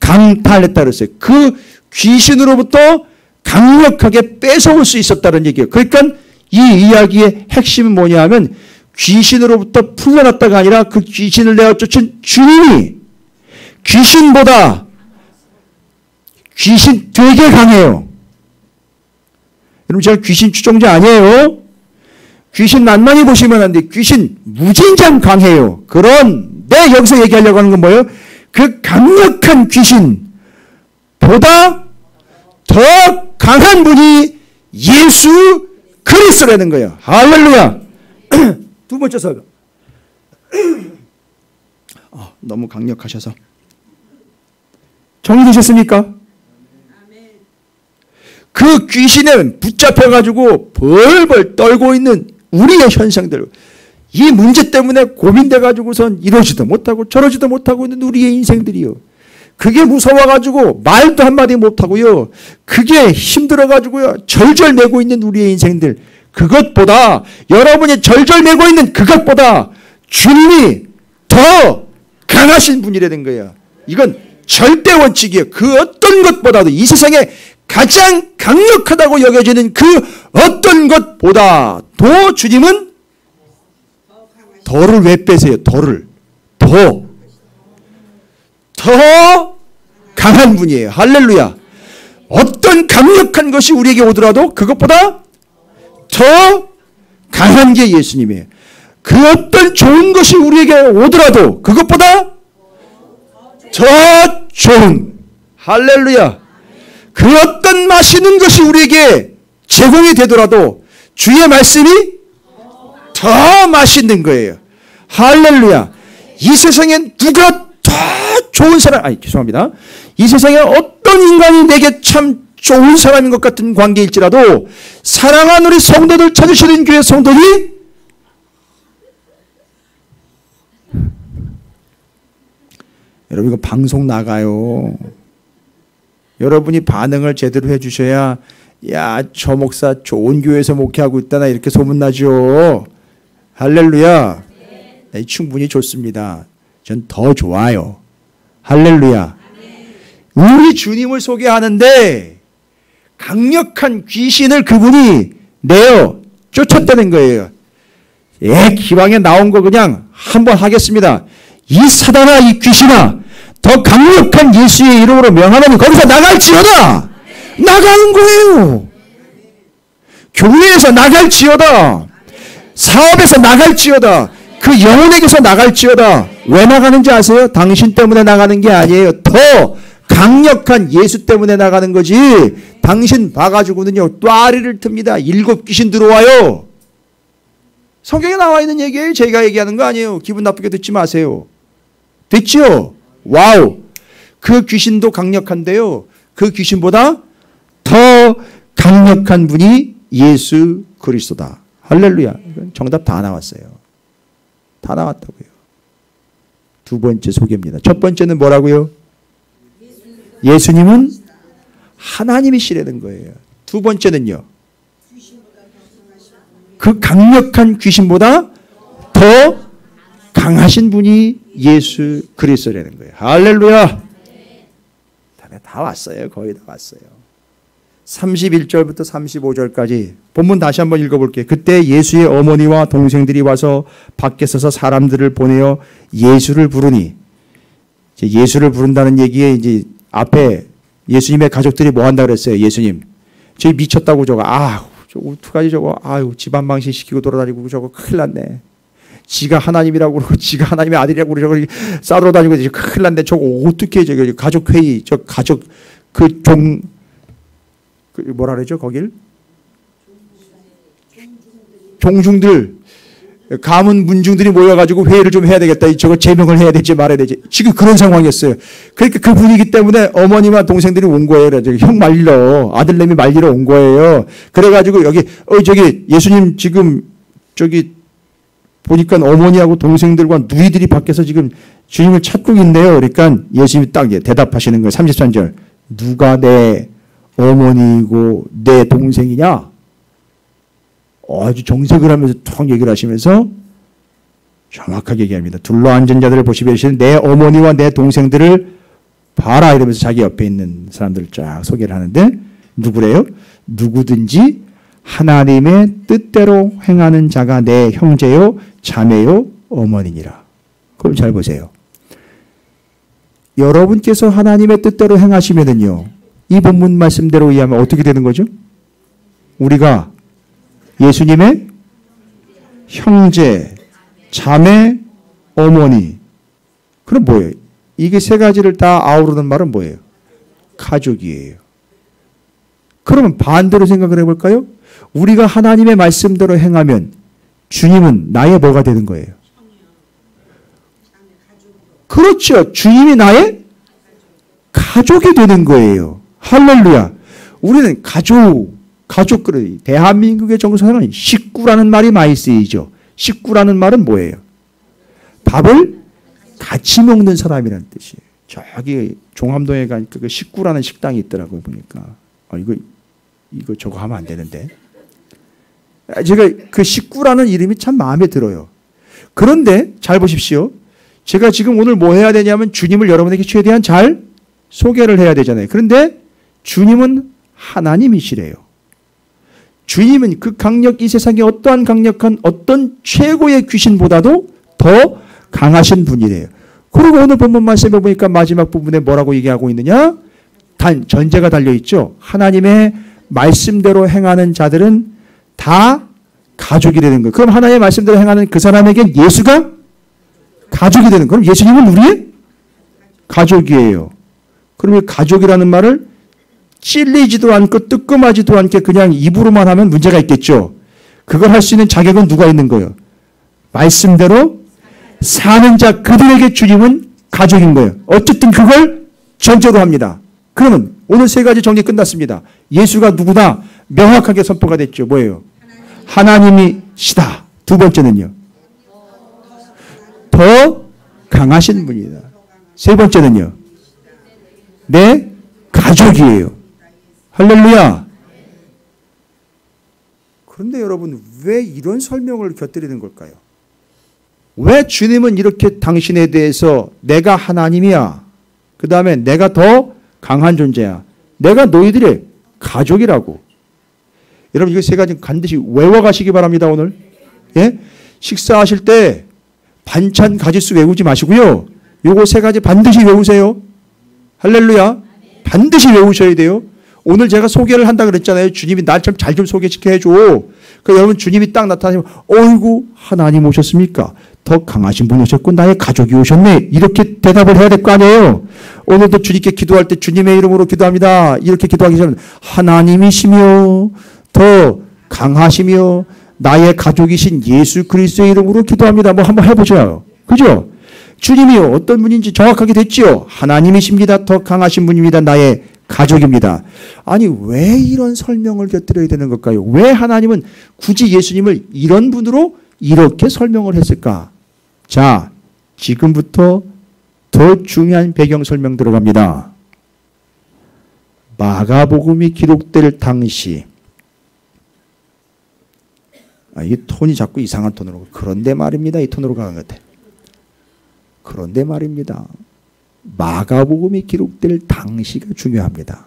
강탈했다 그랬어요. 그 귀신으로부터 강력하게 뺏어올 수 있었다는 얘기예요. 그러니까 이 이야기의 핵심은 뭐냐 하면 귀신으로부터 풀려났다가 아니라 그 귀신을 내쫓은 주님이 귀신보다 귀신 되게 강해요. 여러분 제가 귀신 추종자 아니에요. 귀신 만만히 보시면 안 돼. 귀신 무진장 강해요. 그런데 여기서 얘기하려고 하는 건 뭐예요? 그 강력한 귀신보다 더 강한 분이 예수 그리스도라는 거예요. 할렐루야. 두 번째 설. 너무 강력하셔서. 정리되셨습니까? 그 귀신에 붙잡혀가지고 벌벌 떨고 있는 우리의 현상들, 이 문제 때문에 고민돼가지고선 이러지도 못하고 저러지도 못하고 있는 우리의 인생들이요. 그게 무서워가지고 말도 한마디 못하고요. 그게 힘들어가지고요. 절절매고 있는 우리의 인생들. 그것보다 여러분이 절절매고 있는 그것보다 주님이 더 강하신 분이라는 거예요. 이건 절대 원칙이에요. 그 어떤 것보다도 이 세상에 가장 강력하다고 여겨지는 그 어떤 것보다 더 주님은 더를 왜 빼세요? 더를. 더 강한 분이에요. 할렐루야. 어떤 강력한 것이 우리에게 오더라도 그것보다 더 강한 게 예수님이에요. 그 어떤 좋은 것이 우리에게 오더라도 그것보다 더 좋은, 할렐루야, 그 어떤 맛있는 것이 우리에게 제공이 되더라도 주의 말씀이 더 맛있는 거예요. 할렐루야. 이 세상에 누가 더 좋은 사람, 죄송합니다. 이 세상에 어떤 인간이 내게 참 좋은 사람인 것 같은 관계일지라도 사랑하는 우리 성도들 찾으시는 교회 성도들이 여러분 이거 방송 나가요. 여러분이 반응을 제대로 해주셔야 야, 저 목사 좋은 교회에서 목회하고 있다나 이렇게 소문나죠. 할렐루야. 네, 충분히 좋습니다. 전 더 좋아요. 할렐루야. 우리 주님을 소개하는데 강력한 귀신을 그분이 내어 쫓았다는 거예요. 예, 기왕에 나온 거 그냥 한번 하겠습니다. 이 사단아, 이 귀신아, 더 강력한 예수의 이름으로 명하노니 거기서 나갈지어다. 나가는 거예요. 교회에서 나갈지어다. 사업에서 나갈지어다. 그 영혼에게서 나갈지어다. 왜 나가는지 아세요? 당신 때문에 나가는 게 아니에요. 더 강력한 예수 때문에 나가는 거지. 당신 봐가지고는요 또아리를 틉니다. 7 귀신 들어와요. 성경에 나와 있는 얘기예요. 제가 얘기하는 거 아니에요. 기분 나쁘게 듣지 마세요. 됐죠? 와우. 그 귀신도 강력한데요. 그 귀신보다 더 강력한 분이 예수 그리스도다. 할렐루야. 정답 다 나왔어요. 다 나왔다고요. 두 번째 소개입니다. 첫 번째는 뭐라고요? 예수님은 하나님이시라는 거예요. 두 번째는요. 그 강력한 귀신보다 더 강하신 분이 예수 그리스도라는 거예요. 할렐루야. 다 왔어요. 거의 다 왔어요. 31절부터 35절까지 본문 다시 한번 읽어볼게요. 그때 예수의 어머니와 동생들이 와서 밖에 서서 사람들을 보내어 예수를 부르니, 이제 예수를 부른다는 얘기에 이제 앞에 예수님의 가족들이 뭐 한다고 그랬어요? 예수님, 저희 미쳤다고 저거, 저 어떡하지 저거, 집안 망신 시키고 돌아다니고 저거 큰일 났네. 지가 하나님이라고 그러고 지가 하나님의 아들이라고 그러고 저거 싸돌아 다니고 큰일 났네. 저거 어떻게 저거 가족회의, 저 가족 뭐라 그러죠? 거길? 종중들, 가문 문중들이 모여가지고 회의를 좀 해야 되겠다. 저거 제명을 해야 될지 말아야 될지. 지금 그런 상황이었어요. 그러니까 그 분위기 때문에 어머니와 동생들이 온 거예요. 형 말리러, 아들내미 말리러 온 거예요. 그래가지고 여기, 저기 예수님 지금 저기 보니까 어머니하고 동생들과 누이들이 밖에서 지금 주님을 찾고 있네요. 그러니까 예수님이 딱 대답하시는 거예요. 33절. 누가 내 어머니이고 내 동생이냐? 아주 정색을 하면서 턱 얘기를 하시면서 정확하게 얘기합니다. 둘러앉은 자들을 보시면 내 어머니와 내 동생들을 봐라 이러면서 자기 옆에 있는 사람들을 쫙 소개를 하는데 누구래요? 누구든지 하나님의 뜻대로 행하는 자가 내 형제요 자매요 어머니니라. 그럼 잘 보세요. 여러분께서 하나님의 뜻대로 행하시면은요, 이 본문 말씀대로 의하면 어떻게 되는 거죠? 우리가 예수님의 형제, 자매, 어머니. 그럼 뭐예요? 이게 세 가지를 다 아우르는 말은 뭐예요? 가족이에요. 그러면 반대로 생각을 해볼까요? 우리가 하나님의 말씀대로 행하면 주님은 나의 뭐가 되는 거예요? 그렇죠. 주님이 나의 가족이 되는 거예요. 할렐루야. 우리는 가족, 대한민국의 정서는 식구라는 말이 많이 쓰이죠. 식구라는 말은 뭐예요? 밥을 같이 먹는 사람이라는 뜻이에요. 저기 종암동에 가니까 그 식구라는 식당이 있더라고요. 보니까. 이거 저거 하면 안 되는데. 제가 그 식구라는 이름이 참 마음에 들어요. 그런데 잘 보십시오. 제가 지금 오늘 뭐 해야 되냐면 주님을 여러분에게 최대한 잘 소개를 해야 되잖아요. 그런데 주님은 하나님이시래요. 주님은 이 세상에 어떠한 강력한 어떤 최고의 귀신보다도 더 강하신 분이래요. 그리고 오늘 본문 말씀해 보니까 마지막 부분에 뭐라고 얘기하고 있느냐? 전제가 달려있죠. 하나님의 말씀대로 행하는 자들은 다 가족이 되는 거예요. 그럼 하나님의 말씀대로 행하는 그 사람에겐 예수가 가족이 되는 거예요. 그럼 예수님은 우리의 가족이에요. 그럼 이 가족이라는 말을 찔리지도 않고 뜨끔하지도 않게 그냥 입으로만 하면 문제가 있겠죠. 그걸 할 수 있는 자격은 누가 있는 거예요? 말씀대로 사는 자 그들에게 주님은 가족인 거예요. 어쨌든 그걸 전제로 합니다. 그러면 오늘 세 가지 정리 끝났습니다. 예수가 누구다? 명확하게 선포가 됐죠. 뭐예요? 하나님이시다. 두 번째는요. 더 강하신 분이다. 세 번째는요. 내 가족이에요. 할렐루야. 그런데 여러분 왜 이런 설명을 곁들이는 걸까요? 왜 주님은 이렇게 당신에 대해서 내가 하나님이야. 그 다음에 내가 더 강한 존재야. 내가 너희들의 가족이라고. 여러분 이거 세 가지 반드시 외워가시기 바랍니다. 오늘. 예? 식사하실 때 반찬 가짓수 외우지 마시고요. 요거 세 가지 반드시 외우세요. 할렐루야. 반드시 외우셔야 돼요. 오늘 제가 소개를 한다 그랬잖아요. 주님이 날 참 잘 좀 소개시켜 해줘. 그 여러분 주님이 딱 나타나면 어이구 하나님 오셨습니까? 더 강하신 분 오셨고 나의 가족이 오셨네. 이렇게 대답을 해야 될 거 아니에요. 오늘도 주님께 기도할 때 주님의 이름으로 기도합니다. 이렇게 기도하기 전에 하나님이시며 더 강하시며 나의 가족이신 예수 그리스도의 이름으로 기도합니다. 뭐 한번 해보죠. 그죠? 주님이 어떤 분인지 정확하게 됐지요. 하나님이십니다. 더 강하신 분입니다. 나의 가족입니다. 아니 왜 이런 설명을 곁들여야 되는 걸까요? 왜 하나님은 굳이 예수님을 이런 분으로 이렇게 설명을 했을까? 자, 지금부터 더 중요한 배경 설명 들어갑니다. 마가복음이 기록될 당시 이 톤이 자꾸 이상한 톤으로 그런데 말입니다. 이 톤으로 가는 것 같아요. 그런데 말입니다. 마가복음이 기록될 당시가 중요합니다.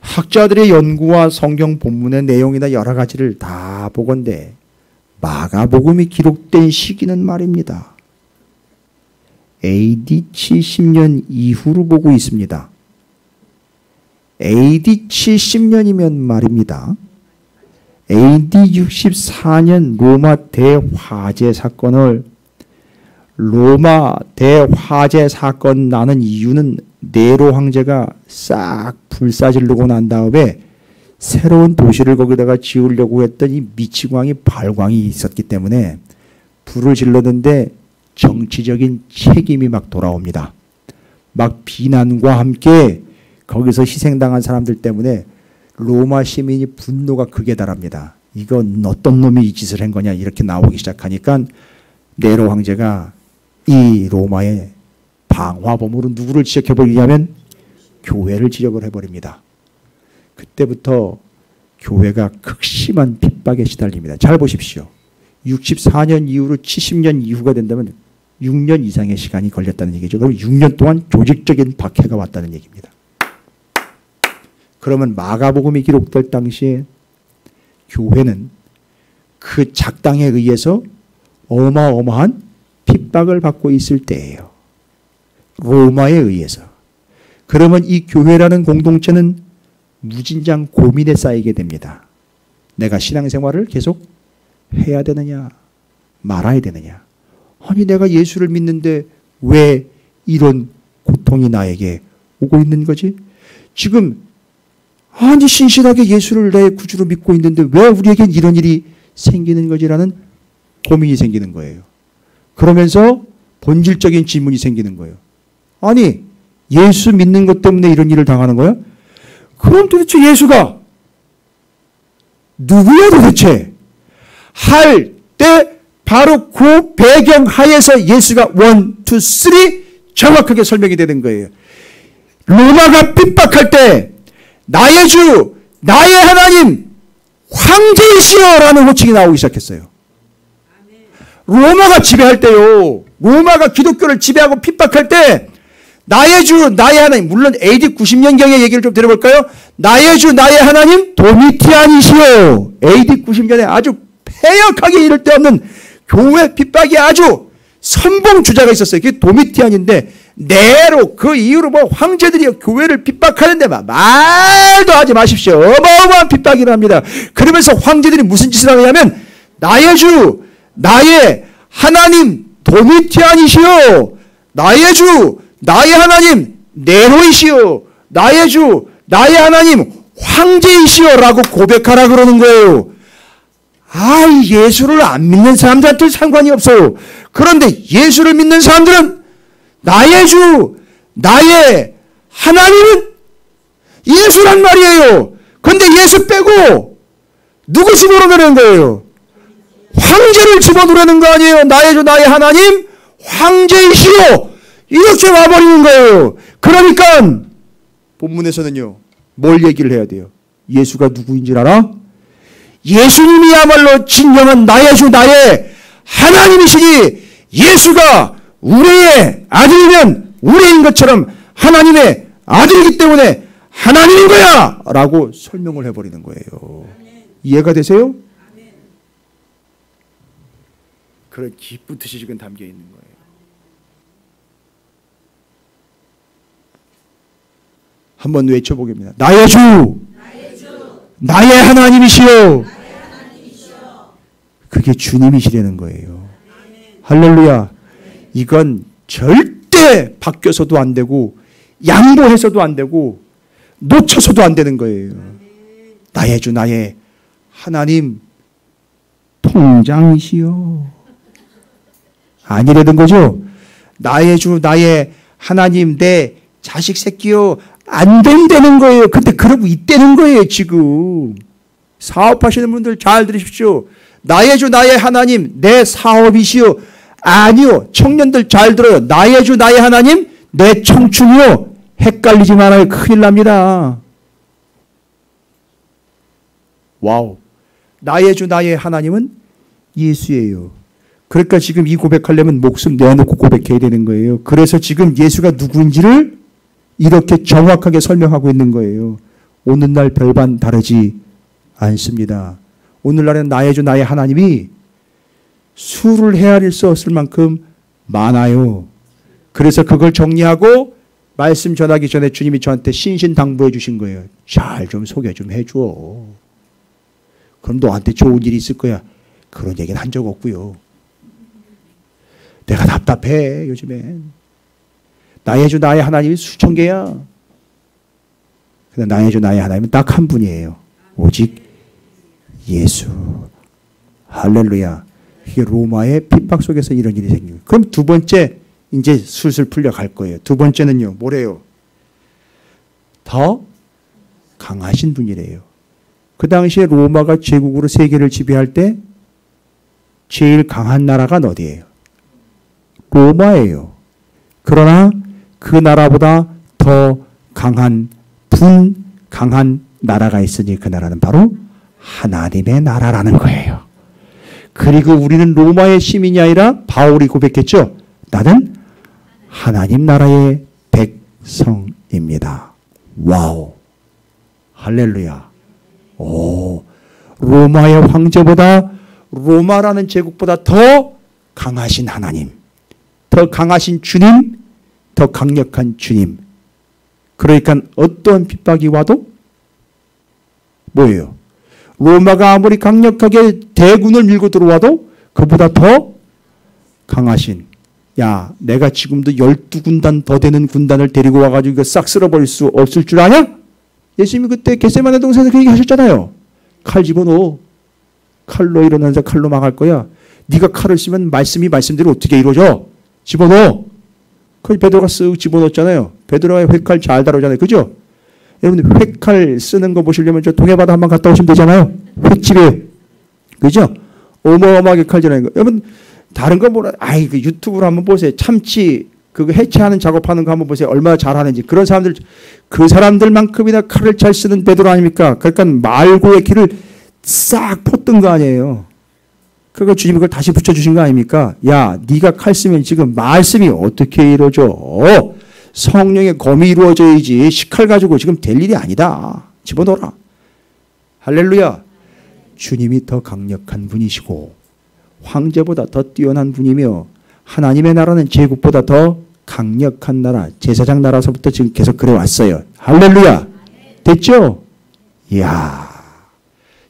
학자들의 연구와 성경 본문의 내용이나 여러 가지를 다 보건대 마가복음이 기록된 시기는 말입니다. AD 70년 이후로 보고 있습니다. AD 70년이면 말입니다. AD 64년 로마 대화재 사건을 로마 대화재 사건 나는 이유는 네로 황제가 싹 불사지르고 난 다음에 새로운 도시를 거기다가 지으려고 했더니 미치광이 발광이 있었기 때문에 불을 질렀는데 정치적인 책임이 막 돌아옵니다. 막 비난과 함께 거기서 희생당한 사람들 때문에 로마 시민이 분노가 극에 달합니다. 이건 어떤 놈이 이 짓을 한 거냐 이렇게 나오기 시작하니까 네로 황제가 이 로마의 방화범으로 누구를 지적해버리냐면 교회를 지적을 해버립니다. 그때부터 교회가 극심한 핍박에 시달립니다. 잘 보십시오. 64년 이후로 70년 이후가 된다면 6년 이상의 시간이 걸렸다는 얘기죠. 그럼 6년 동안 조직적인 박해가 왔다는 얘기입니다. 그러면 마가복음이 기록될 당시에 교회는 그 작당에 의해서 어마어마한 핍박을 받고 있을 때예요. 로마에 의해서. 그러면 이 교회라는 공동체는 무진장 고민에 쌓이게 됩니다. 내가 신앙생활을 계속 해야 되느냐 말아야 되느냐. 아니 내가 예수를 믿는데 왜 이런 고통이 나에게 오고 있는 거지? 지금 아니 신실하게 예수를 내 구주로 믿고 있는데 왜 우리에겐 이런 일이 생기는 거지라는 고민이 생기는 거예요. 그러면서 본질적인 질문이 생기는 거예요. 아니 예수 믿는 것 때문에 이런 일을 당하는 거야? 그럼 도대체 예수가 누구야 도대체? 할 때 바로 그 배경 하에서 예수가 1, 2, 3 정확하게 설명이 되는 거예요. 로마가 핍박할 때 나의 주, 나의 하나님, 황제이시여라는 호칭이 나오기 시작했어요. 로마가 지배할 때요. 로마가 기독교를 지배하고 핍박할 때 나의 주, 나의 하나님, 물론 AD 90년경의 얘기를 좀 들어볼까요? 나의 주, 나의 하나님, 도미티안이시여. AD 90년에 아주 폐역하게 이를 데 없는 교회 핍박이 아주 선봉 주자가 있었어요. 그게 도미티안인데 내로 그 이후로 뭐 황제들이 교회를 핍박하는데 말도 하지 마십시오. 어마어마한 핍박이랍니다. 그러면서 황제들이 무슨 짓을 하냐면 나의 주 나의 하나님 도미티안이시오. 나의 주 나의 하나님 네로이시오. 나의 주 나의 하나님 황제이시오 라고 고백하라 그러는 거예요. 예수를 안 믿는 사람들한테 상관이 없어요. 그런데 예수를 믿는 사람들은 나의 주 나의 하나님은 예수란 말이에요. 그런데 예수 빼고 누구 집어넣으라는 거예요? 황제를 집어넣으라는 거 아니에요. 나의 주 나의 하나님 황제이시오 이렇게 와버리는 거예요. 그러니까 본문에서는요 뭘 얘기를 해야 돼요? 예수가 누구인 줄 알아? 예수님이야말로 진정한 나의 주 나의 하나님이시니 예수가 우리의 아들이면 우리인 것처럼 하나님의 아들이기 때문에 하나님인 거야 라고 설명을 해버리는 거예요. 이해가 되세요? 그런 깊은 뜻이 지금 담겨 있는 거예요. 한번 외쳐보겠습니다. 나의 주 나의 하나님이시여. 그게 주님이시라는 거예요. 할렐루야. 이건 절대 바뀌어서도 안 되고 양보해서도 안 되고 놓쳐서도 안 되는 거예요. 나의 주 나의 하나님 통장이시여. 아니라는 거죠. 나의 주 나의 하나님 내 자식 새끼요. 안 된다는 거예요. 근데 그러고 있다는 거예요. 지금 사업하시는 분들 잘 들으십시오. 나의 주 나의 하나님 내 사업이시요. 아니요. 청년들 잘 들어요. 나의 주 나의 하나님 내 청춘이요. 헷갈리지 말아요. 큰일 납니다. 와우. 나의 주 나의 하나님은 예수예요. 그러니까 지금 이 고백하려면 목숨 내놓고 고백해야 되는 거예요. 그래서 지금 예수가 누구인지를 이렇게 정확하게 설명하고 있는 거예요. 오늘날 별반 다르지 않습니다. 오늘날에는 나의 주 나의 하나님이 수를 헤아릴 수 없을 만큼 많아요. 그래서 그걸 정리하고 말씀 전하기 전에 주님이 저한테 신신당부해 주신 거예요. 잘 좀 소개 좀 해줘. 그럼 너한테 좋은 일이 있을 거야. 그런 얘기는 한 적 없고요. 내가 답답해 요즘엔. 나의 주 나의 하나님이 수천 개야. 근데 나의 주 나의 하나님은 딱 한 분이에요. 오직 예수. 할렐루야. 이게 로마의 핍박 속에서 이런 일이 생겨요. 그럼 두 번째 이제 술술 풀려갈 거예요. 두 번째는요. 뭐래요? 더 강하신 분이래요. 그 당시에 로마가 제국으로 세계를 지배할 때 제일 강한 나라가 어디예요? 로마예요. 그러나 그 나라보다 더 강한 강한 나라가 있으니 그 나라는 바로 하나님의 나라라는 거예요. 그리고 우리는 로마의 시민이 아니라 바울이 고백했죠. 나는 하나님 나라의 백성입니다. 와우. 할렐루야. 오, 로마의 황제보다 로마라는 제국보다 더 강하신 하나님, 더 강하신 주님, 더 강력한 주님. 그러니까 어떠한 핍박이 와도 뭐예요? 로마가 아무리 강력하게 대군을 밀고 들어와도 그보다 더 강하신, 야 내가 지금도 12군단 더 되는 군단을 데리고 와가지고 이거 싹 쓸어버릴 수 없을 줄 아냐? 예수님이 그때 겟세마네 동산에서 그 얘기 하셨잖아요. 칼 집어넣어. 칼로 일어나서 칼로 망할 거야. 네가 칼을 쓰면 말씀이 말씀대로 어떻게 이루어져? 집어넣어. 그 베드로가 쓱 집어넣었잖아요. 베드로가 회칼 잘 다루잖아요. 그죠? 여러분 회칼 쓰는 거 보시려면 저 동해바다 한번 갔다 오시면 되잖아요. 횟집에. 그죠? 어마어마하게 칼질하는 거. 여러분 다른 거 뭐라 그 유튜브로 한번 보세요. 참치 그거 해체하는 작업하는 거 한번 보세요. 얼마나 잘하는지. 그런 사람들 그 사람들만큼이나 칼을 잘 쓰는 베드로 아닙니까? 그러니까 말고의 길을 싹 폿던 거 아니에요. 그거 주님이 그걸 다시 붙여주신 거 아닙니까? 야 네가 칼 쓰면 지금 말씀이 어떻게 이루어져? 성령의 검이 이루어져야지 식칼 가지고 지금 될 일이 아니다. 집어넣어라. 할렐루야. 주님이 더 강력한 분이시고 황제보다 더 뛰어난 분이며 하나님의 나라는 제국보다 더 강력한 나라, 제사장 나라서부터 지금 계속 그래 왔어요. 할렐루야. 됐죠? 이야.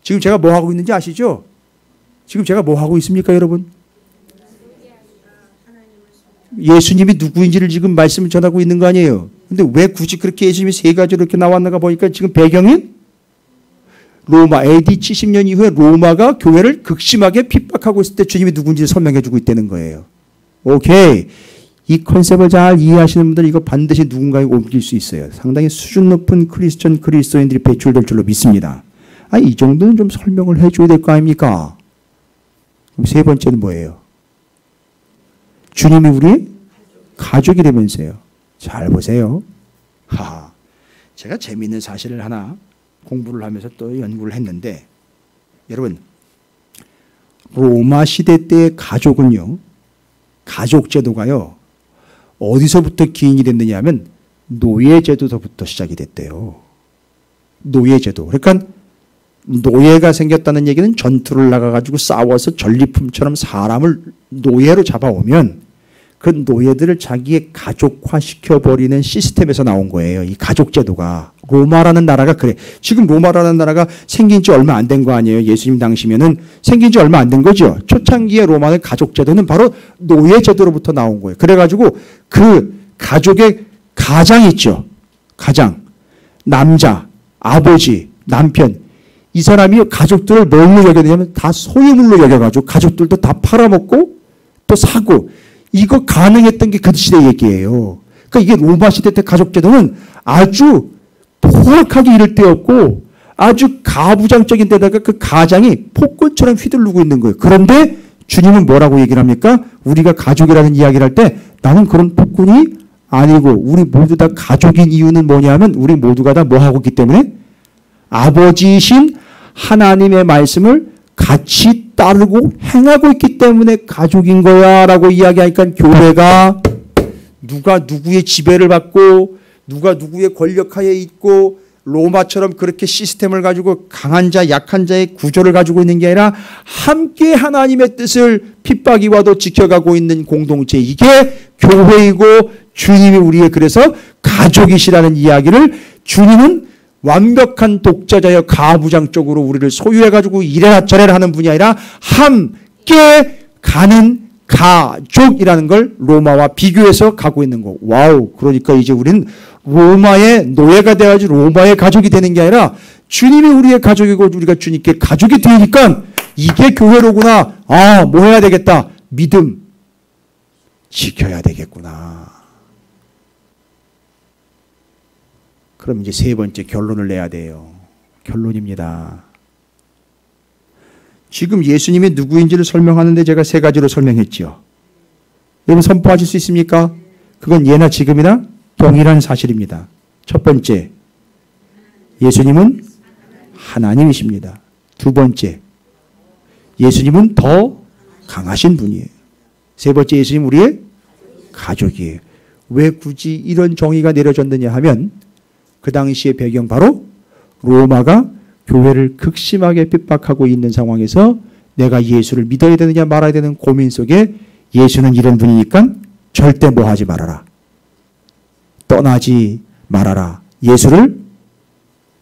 지금 제가 뭐 하고 있는지 아시죠? 지금 제가 뭐 하고 있습니까, 여러분? 예수님이 누구인지를 지금 말씀을 전하고 있는 거 아니에요. 근데 왜 굳이 그렇게 예수님이 세 가지로 이렇게 나왔는가 보니까 지금 배경이 로마, AD 70년 이후에 로마가 교회를 극심하게 핍박하고 있을 때 주님이 누군지를 설명해 주고 있다는 거예요. 오케이. 이 컨셉을 잘 이해하시는 분들 이거 반드시 누군가에 옮길 수 있어요. 상당히 수준 높은 크리스천 그리스도인들이 배출될 줄로 믿습니다. 아, 이 정도는 좀 설명을 해줘야 될 거 아닙니까? 그럼 세 번째는 뭐예요? 주님이 우리 가족이라면서요. 잘 보세요. 하하. 제가 재미있는 사실을 하나 공부를 하면서 또 연구를 했는데, 여러분, 로마 시대 때의 가족은요, 가족 제도가요, 어디서부터 기인이 됐느냐 하면 노예 제도서부터 시작이 됐대요. 노예 제도. 그러니까 노예가 생겼다는 얘기는 전투를 나가가지고 싸워서 전리품처럼 사람을 노예로 잡아오면 그 노예들을 자기의 가족화 시켜버리는 시스템에서 나온 거예요. 이 가족제도가. 로마라는 나라가 그래. 지금 로마라는 나라가 생긴 지 얼마 안 된 거 아니에요. 예수님 당시면은 생긴 지 얼마 안 된 거죠. 초창기의 로마의 가족제도는 바로 노예제도로부터 나온 거예요. 그래가지고 그 가족의 가장 있죠. 가장. 남자, 아버지, 남편. 이 사람이 가족들을 뭘로 여겨되냐면 다 소유물로 여겨가지고 가족들도 다 팔아먹고 또 사고. 이거 가능했던 게 그 시대 얘기예요. 그러니까 이게 로마 시대 때 가족제도는 아주 포악하게 이럴 때였고 아주 가부장적인 데다가 그 가장이 폭군처럼 휘둘르고 있는 거예요. 그런데 주님은 뭐라고 얘기를 합니까? 우리가 가족이라는 이야기를 할 때 나는 그런 폭군이 아니고 우리 모두 다 가족인 이유는 뭐냐면 우리 모두가 다 뭐 하고 있기 때문에 아버지이신 하나님의 말씀을 같이 따르고 행하고 있기 때문에 가족인 거야 라고 이야기하니까 교회가 누가 누구의 지배를 받고 누가 누구의 권력하에 있고 로마처럼 그렇게 시스템을 가지고 강한 자 약한 자의 구조를 가지고 있는 게 아니라 함께 하나님의 뜻을 핍박이 와도 지켜가고 있는 공동체, 이게 교회이고 주님이 우리의 그래서 가족이시라는 이야기를 주님은 완벽한 독자자여 가부장적으로 우리를 소유해가지고 이래라 저래라 하는 분이 아니라 함께 가는 가족이라는 걸 로마와 비교해서 가고 있는 거. 와우. 그러니까 이제 우리는 로마의 노예가 되어야지 로마의 가족이 되는 게 아니라 주님이 우리의 가족이고 우리가 주님께 가족이 되니까 이게 교회로구나. 아, 뭐 해야 되겠다. 믿음 지켜야 되겠구나. 그럼 이제 세 번째 결론을 내야 돼요. 결론입니다. 지금 예수님이 누구인지를 설명하는데 제가 세 가지로 설명했죠. 여러분 선포하실 수 있습니까? 그건 예나 지금이나 동일한 사실입니다. 첫 번째, 예수님은 하나님이십니다. 두 번째, 예수님은 더 강하신 분이에요. 세 번째, 예수님 우리의 가족이에요. 왜 굳이 이런 정의가 내려졌느냐 하면 그 당시의 배경 바로 로마가 교회를 극심하게 핍박하고 있는 상황에서 내가 예수를 믿어야 되느냐 말아야 되는 고민 속에 예수는 이런 분이니까 절대 뭐 하지 말아라. 떠나지 말아라. 예수를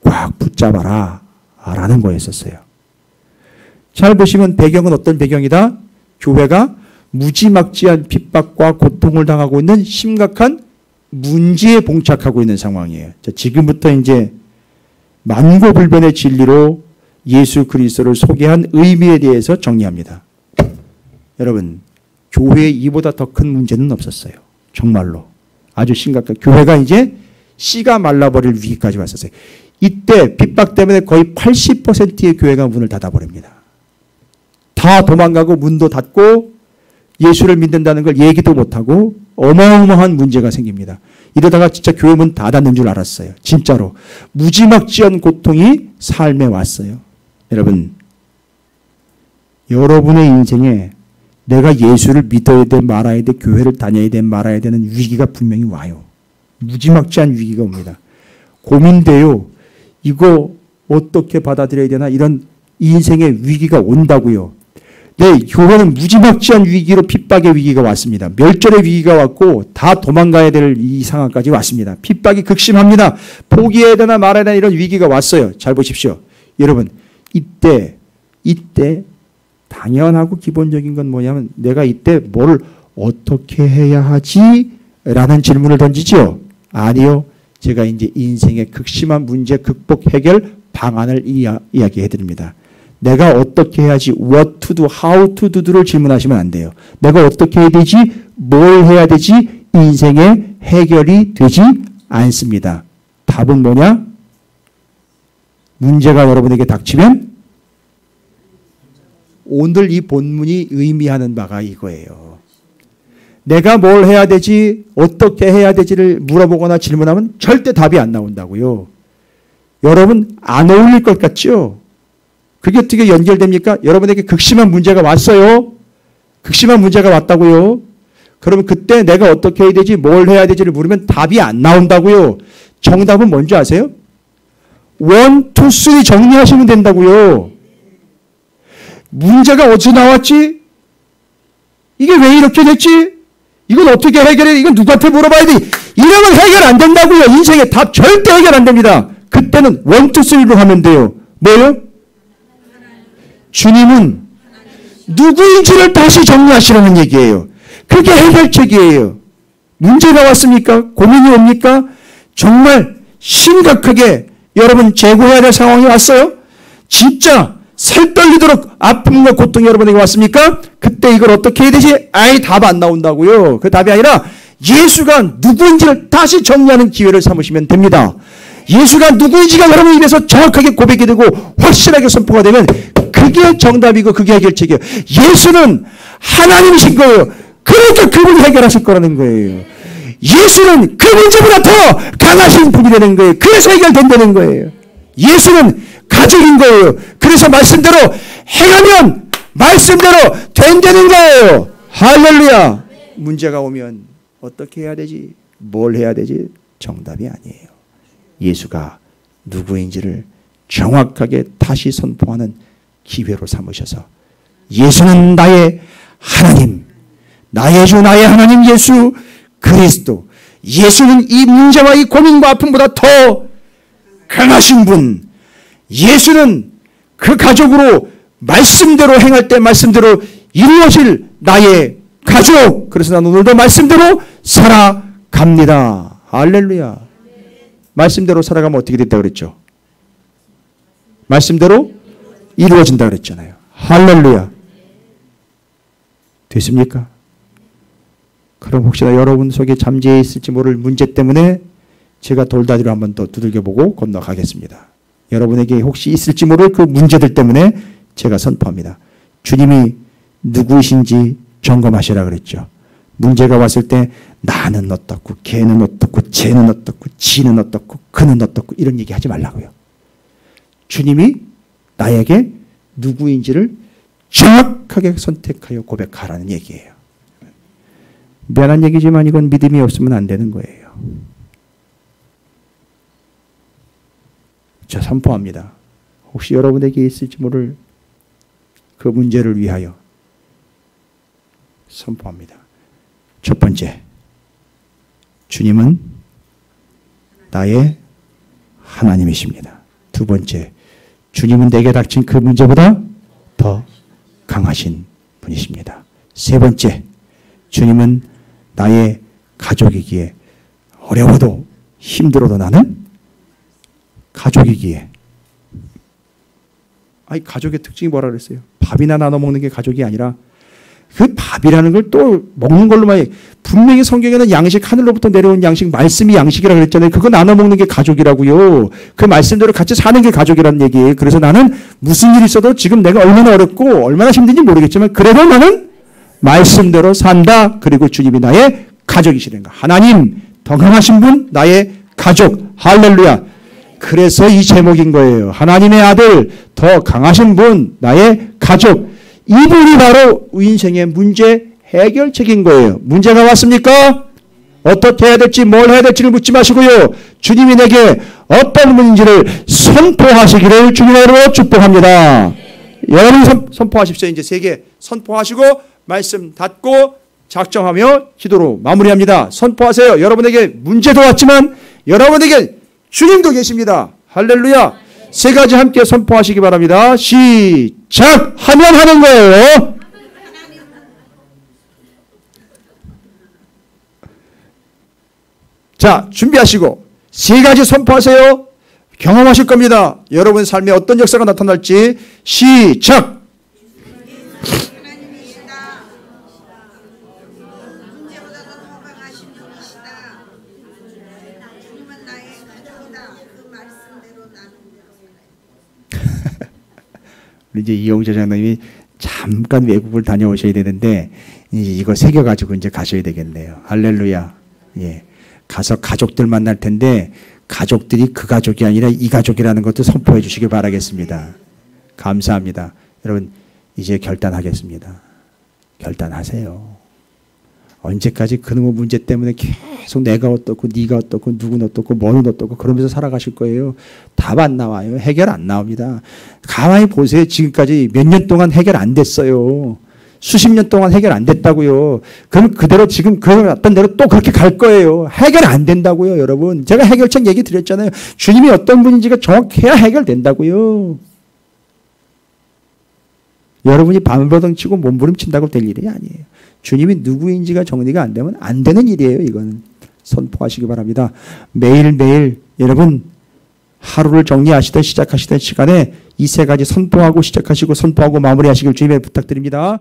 꽉 붙잡아라. 라는 거였었어요. 잘 보시면 배경은 어떤 배경이다? 교회가 무지막지한 핍박과 고통을 당하고 있는 심각한 문제에 봉착하고 있는 상황이에요. 자, 지금부터 이제 만고불변의 진리로 예수 그리스도를 소개한 의미에 대해서 정리합니다. 여러분, 교회에 이보다 더 큰 문제는 없었어요. 정말로. 아주 심각한. 교회가 이제 씨가 말라버릴 위기까지 왔었어요. 이때 핍박 때문에 거의 80%의 교회가 문을 닫아버립니다. 다 도망가고 문도 닫고 예수를 믿는다는 걸 얘기도 못하고 어마어마한 문제가 생깁니다. 이러다가 진짜 교회 문 다 닫는 줄 알았어요. 진짜로. 무지막지한 고통이 삶에 왔어요. 여러분, 여러분의 인생에 내가 예수를 믿어야 돼 말아야 돼 교회를 다녀야 돼 말아야 되는 위기가 분명히 와요. 무지막지한 위기가 옵니다. 고민돼요. 이거 어떻게 받아들여야 되나 이런 인생의 위기가 온다고요. 네, 교회는 무지막지한 위기로 핍박의 위기가 왔습니다. 멸절의 위기가 왔고 다 도망가야 될 이 상황까지 왔습니다. 핍박이 극심합니다. 포기해야 되나 말아야 되나 이런 위기가 왔어요. 잘 보십시오. 여러분, 이때 당연하고 기본적인 건 뭐냐면 내가 이때 뭘 어떻게 해야 하지? 라는 질문을 던지죠. 아니요. 제가 이제 인생의 극심한 문제 극복 해결 방안을 이야기해 드립니다. 내가 어떻게 해야지 what to do, how to do를 질문하시면 안 돼요. 내가 어떻게 해야 되지? 뭘 해야 되지? 인생의 해결이 되지 않습니다. 답은 뭐냐? 문제가 여러분에게 닥치면 오늘 이 본문이 의미하는 바가 이거예요. 내가 뭘 해야 되지? 어떻게 해야 되지를 물어보거나 질문하면 절대 답이 안 나온다고요. 여러분 안 어울릴 것 같죠? 그게 어떻게 연결됩니까? 여러분에게 극심한 문제가 왔어요. 극심한 문제가 왔다고요. 그러면 그때 내가 어떻게 해야 되지? 뭘 해야 되지를 물으면 답이 안 나온다고요. 정답은 뭔지 아세요? 1, 2, 3 정리하시면 된다고요. 문제가 어디서 나왔지? 이게 왜 이렇게 됐지? 이건 어떻게 해결해? 이건 누구한테 물어봐야 돼? 이러면 해결 안 된다고요. 인생의 답 절대 해결 안 됩니다. 그때는 1, 2, 3로 하면 돼요. 뭐요? 주님은 누구인지를 다시 정리하시라는 얘기예요. 그게 해결책이에요. 문제가 왔습니까? 고민이 옵니까? 정말 심각하게 여러분 재고해야 될 상황이 왔어요? 진짜 살 떨리도록 아픔과 고통이 여러분에게 왔습니까? 그때 이걸 어떻게 해야 되지? 아예 답 안 나온다고요. 그 답이 아니라 예수가 누구인지를 다시 정리하는 기회를 삼으시면 됩니다. 예수가 누구인지가 여러분 입에서 정확하게 고백이 되고 확실하게 선포가 되면 그게 정답이고 그게 해결책이에요. 예수는 하나님이신 거예요. 그러니까 그분이 해결하실 거라는 거예요. 예수는 그 문제보다 더 강하신 분이 되는 거예요. 그래서 해결된다는 거예요. 예수는 가족인 거예요. 그래서 말씀대로 행하면 말씀대로 된다는 거예요. 할렐루야. 문제가 오면 어떻게 해야 되지? 뭘 해야 되지? 정답이 아니에요. 예수가 누구인지를 정확하게 다시 선포하는 기회로 삼으셔서 예수는 나의 하나님, 나의 주 나의 하나님 예수 그리스도, 예수는 이 문제와 이 고민과 아픔보다 더 강하신 분, 예수는 그 가족으로 말씀대로 행할 때 말씀대로 이루어질 나의 가족, 그래서 나는 오늘도 말씀대로 살아갑니다. 할렐루야. 말씀대로 살아가면 어떻게 된다 그랬죠? 말씀대로 이루어진다 그랬잖아요. 할렐루야. 됐습니까? 그럼 혹시나 여러분 속에 잠재해 있을지 모를 문제 때문에 제가 돌다리로 한번 더 두들겨보고 건너가겠습니다. 여러분에게 혹시 있을지 모를 그 문제들 때문에 제가 선포합니다. 주님이 누구이신지 점검하시라 그랬죠. 문제가 왔을 때 나는 어떻고 걔는 어떻고 쟤는 어떻고 지는 어떻고 그는 어떻고 이런 얘기 하지 말라고요. 주님이 나에게 누구인지를 정확하게 선택하여 고백하라는 얘기예요. 미안한 얘기지만 이건 믿음이 없으면 안 되는 거예요. 자, 선포합니다. 혹시 여러분에게 있을지 모를 그 문제를 위하여 선포합니다. 첫 번째, 주님은 나의 하나님이십니다. 두 번째, 주님은 내게 닥친 그 문제보다 더 강하신 분이십니다. 세 번째, 주님은 나의 가족이기에 어려워도 힘들어도 나는 가족이기에. 아니, 가족의 특징이 뭐라 그랬어요? 밥이나 나눠 먹는 게 가족이 아니라 그 밥이라는 걸 또 먹는 걸로만, 분명히 성경에는 양식, 하늘로부터 내려온 양식, 말씀이 양식이라고 그랬잖아요. 그거 나눠 먹는 게 가족이라고요. 그 말씀대로 같이 사는 게 가족이라는 얘기예요. 그래서 나는 무슨 일이 있어도 지금 내가 얼마나 어렵고 얼마나 힘든지 모르겠지만 그래도 나는 말씀대로 산다. 그리고 주님이 나의 가족이시는 거. 하나님, 더 강하신 분, 나의 가족. 할렐루야. 그래서 이 제목인 거예요. 하나님의 아들, 더 강하신 분, 나의 가족. 이분이 바로 인생의 문제 해결책인 거예요. 문제가 왔습니까? 어떻게 해야 될지 뭘 해야 될지를 묻지 마시고요. 주님이 내게 어떤 분인지를 선포하시기를 주님으로 축복합니다. 여러분 선포하십시오. 이제 세계 선포하시고 말씀 닫고 작정하며 기도로 마무리합니다. 선포하세요. 여러분에게 문제도 왔지만 여러분에게 주님도 계십니다. 할렐루야. 세 가지 함께 선포하시기 바랍니다. 시작! 하면 하는 거예요. 자, 준비하시고 세 가지 선포하세요. 경험하실 겁니다. 여러분 삶에 어떤 역사가 나타날지. 시작! 이제 이용재 장로님이 잠깐 외국을 다녀오셔야 되는데 이거 새겨가지고 이제 가셔야 되겠네요. 할렐루야. 예, 가서 가족들 만날 텐데 가족들이 그 가족이 아니라 이 가족이라는 것도 선포해 주시길 바라겠습니다. 감사합니다. 여러분 이제 결단하겠습니다. 결단하세요. 언제까지 그놈의 문제 때문에 계속 내가 어떻고 네가 어떻고 누구는 어떻고 뭐는 어떻고 그러면서 살아가실 거예요. 답 안 나와요. 해결 안 나옵니다. 가만히 보세요. 지금까지 몇 년 동안 해결 안 됐어요. 수십 년 동안 해결 안 됐다고요. 그럼 그대로 지금 그 어떤 대로 또 그렇게 갈 거예요. 해결 안 된다고요. 여러분 제가 해결책 얘기 드렸잖아요. 주님이 어떤 분인지가 정확해야 해결된다고요. 여러분이 발버둥 치고 몸부림친다고 될 일이 아니에요. 주님이 누구인지가 정리가 안 되면 안 되는 일이에요. 이거는 선포하시기 바랍니다. 매일매일 여러분 하루를 정리하시든 시작하시던 시간에 이 세 가지 선포하고 시작하시고 선포하고 마무리하시길 주님의 부탁드립니다.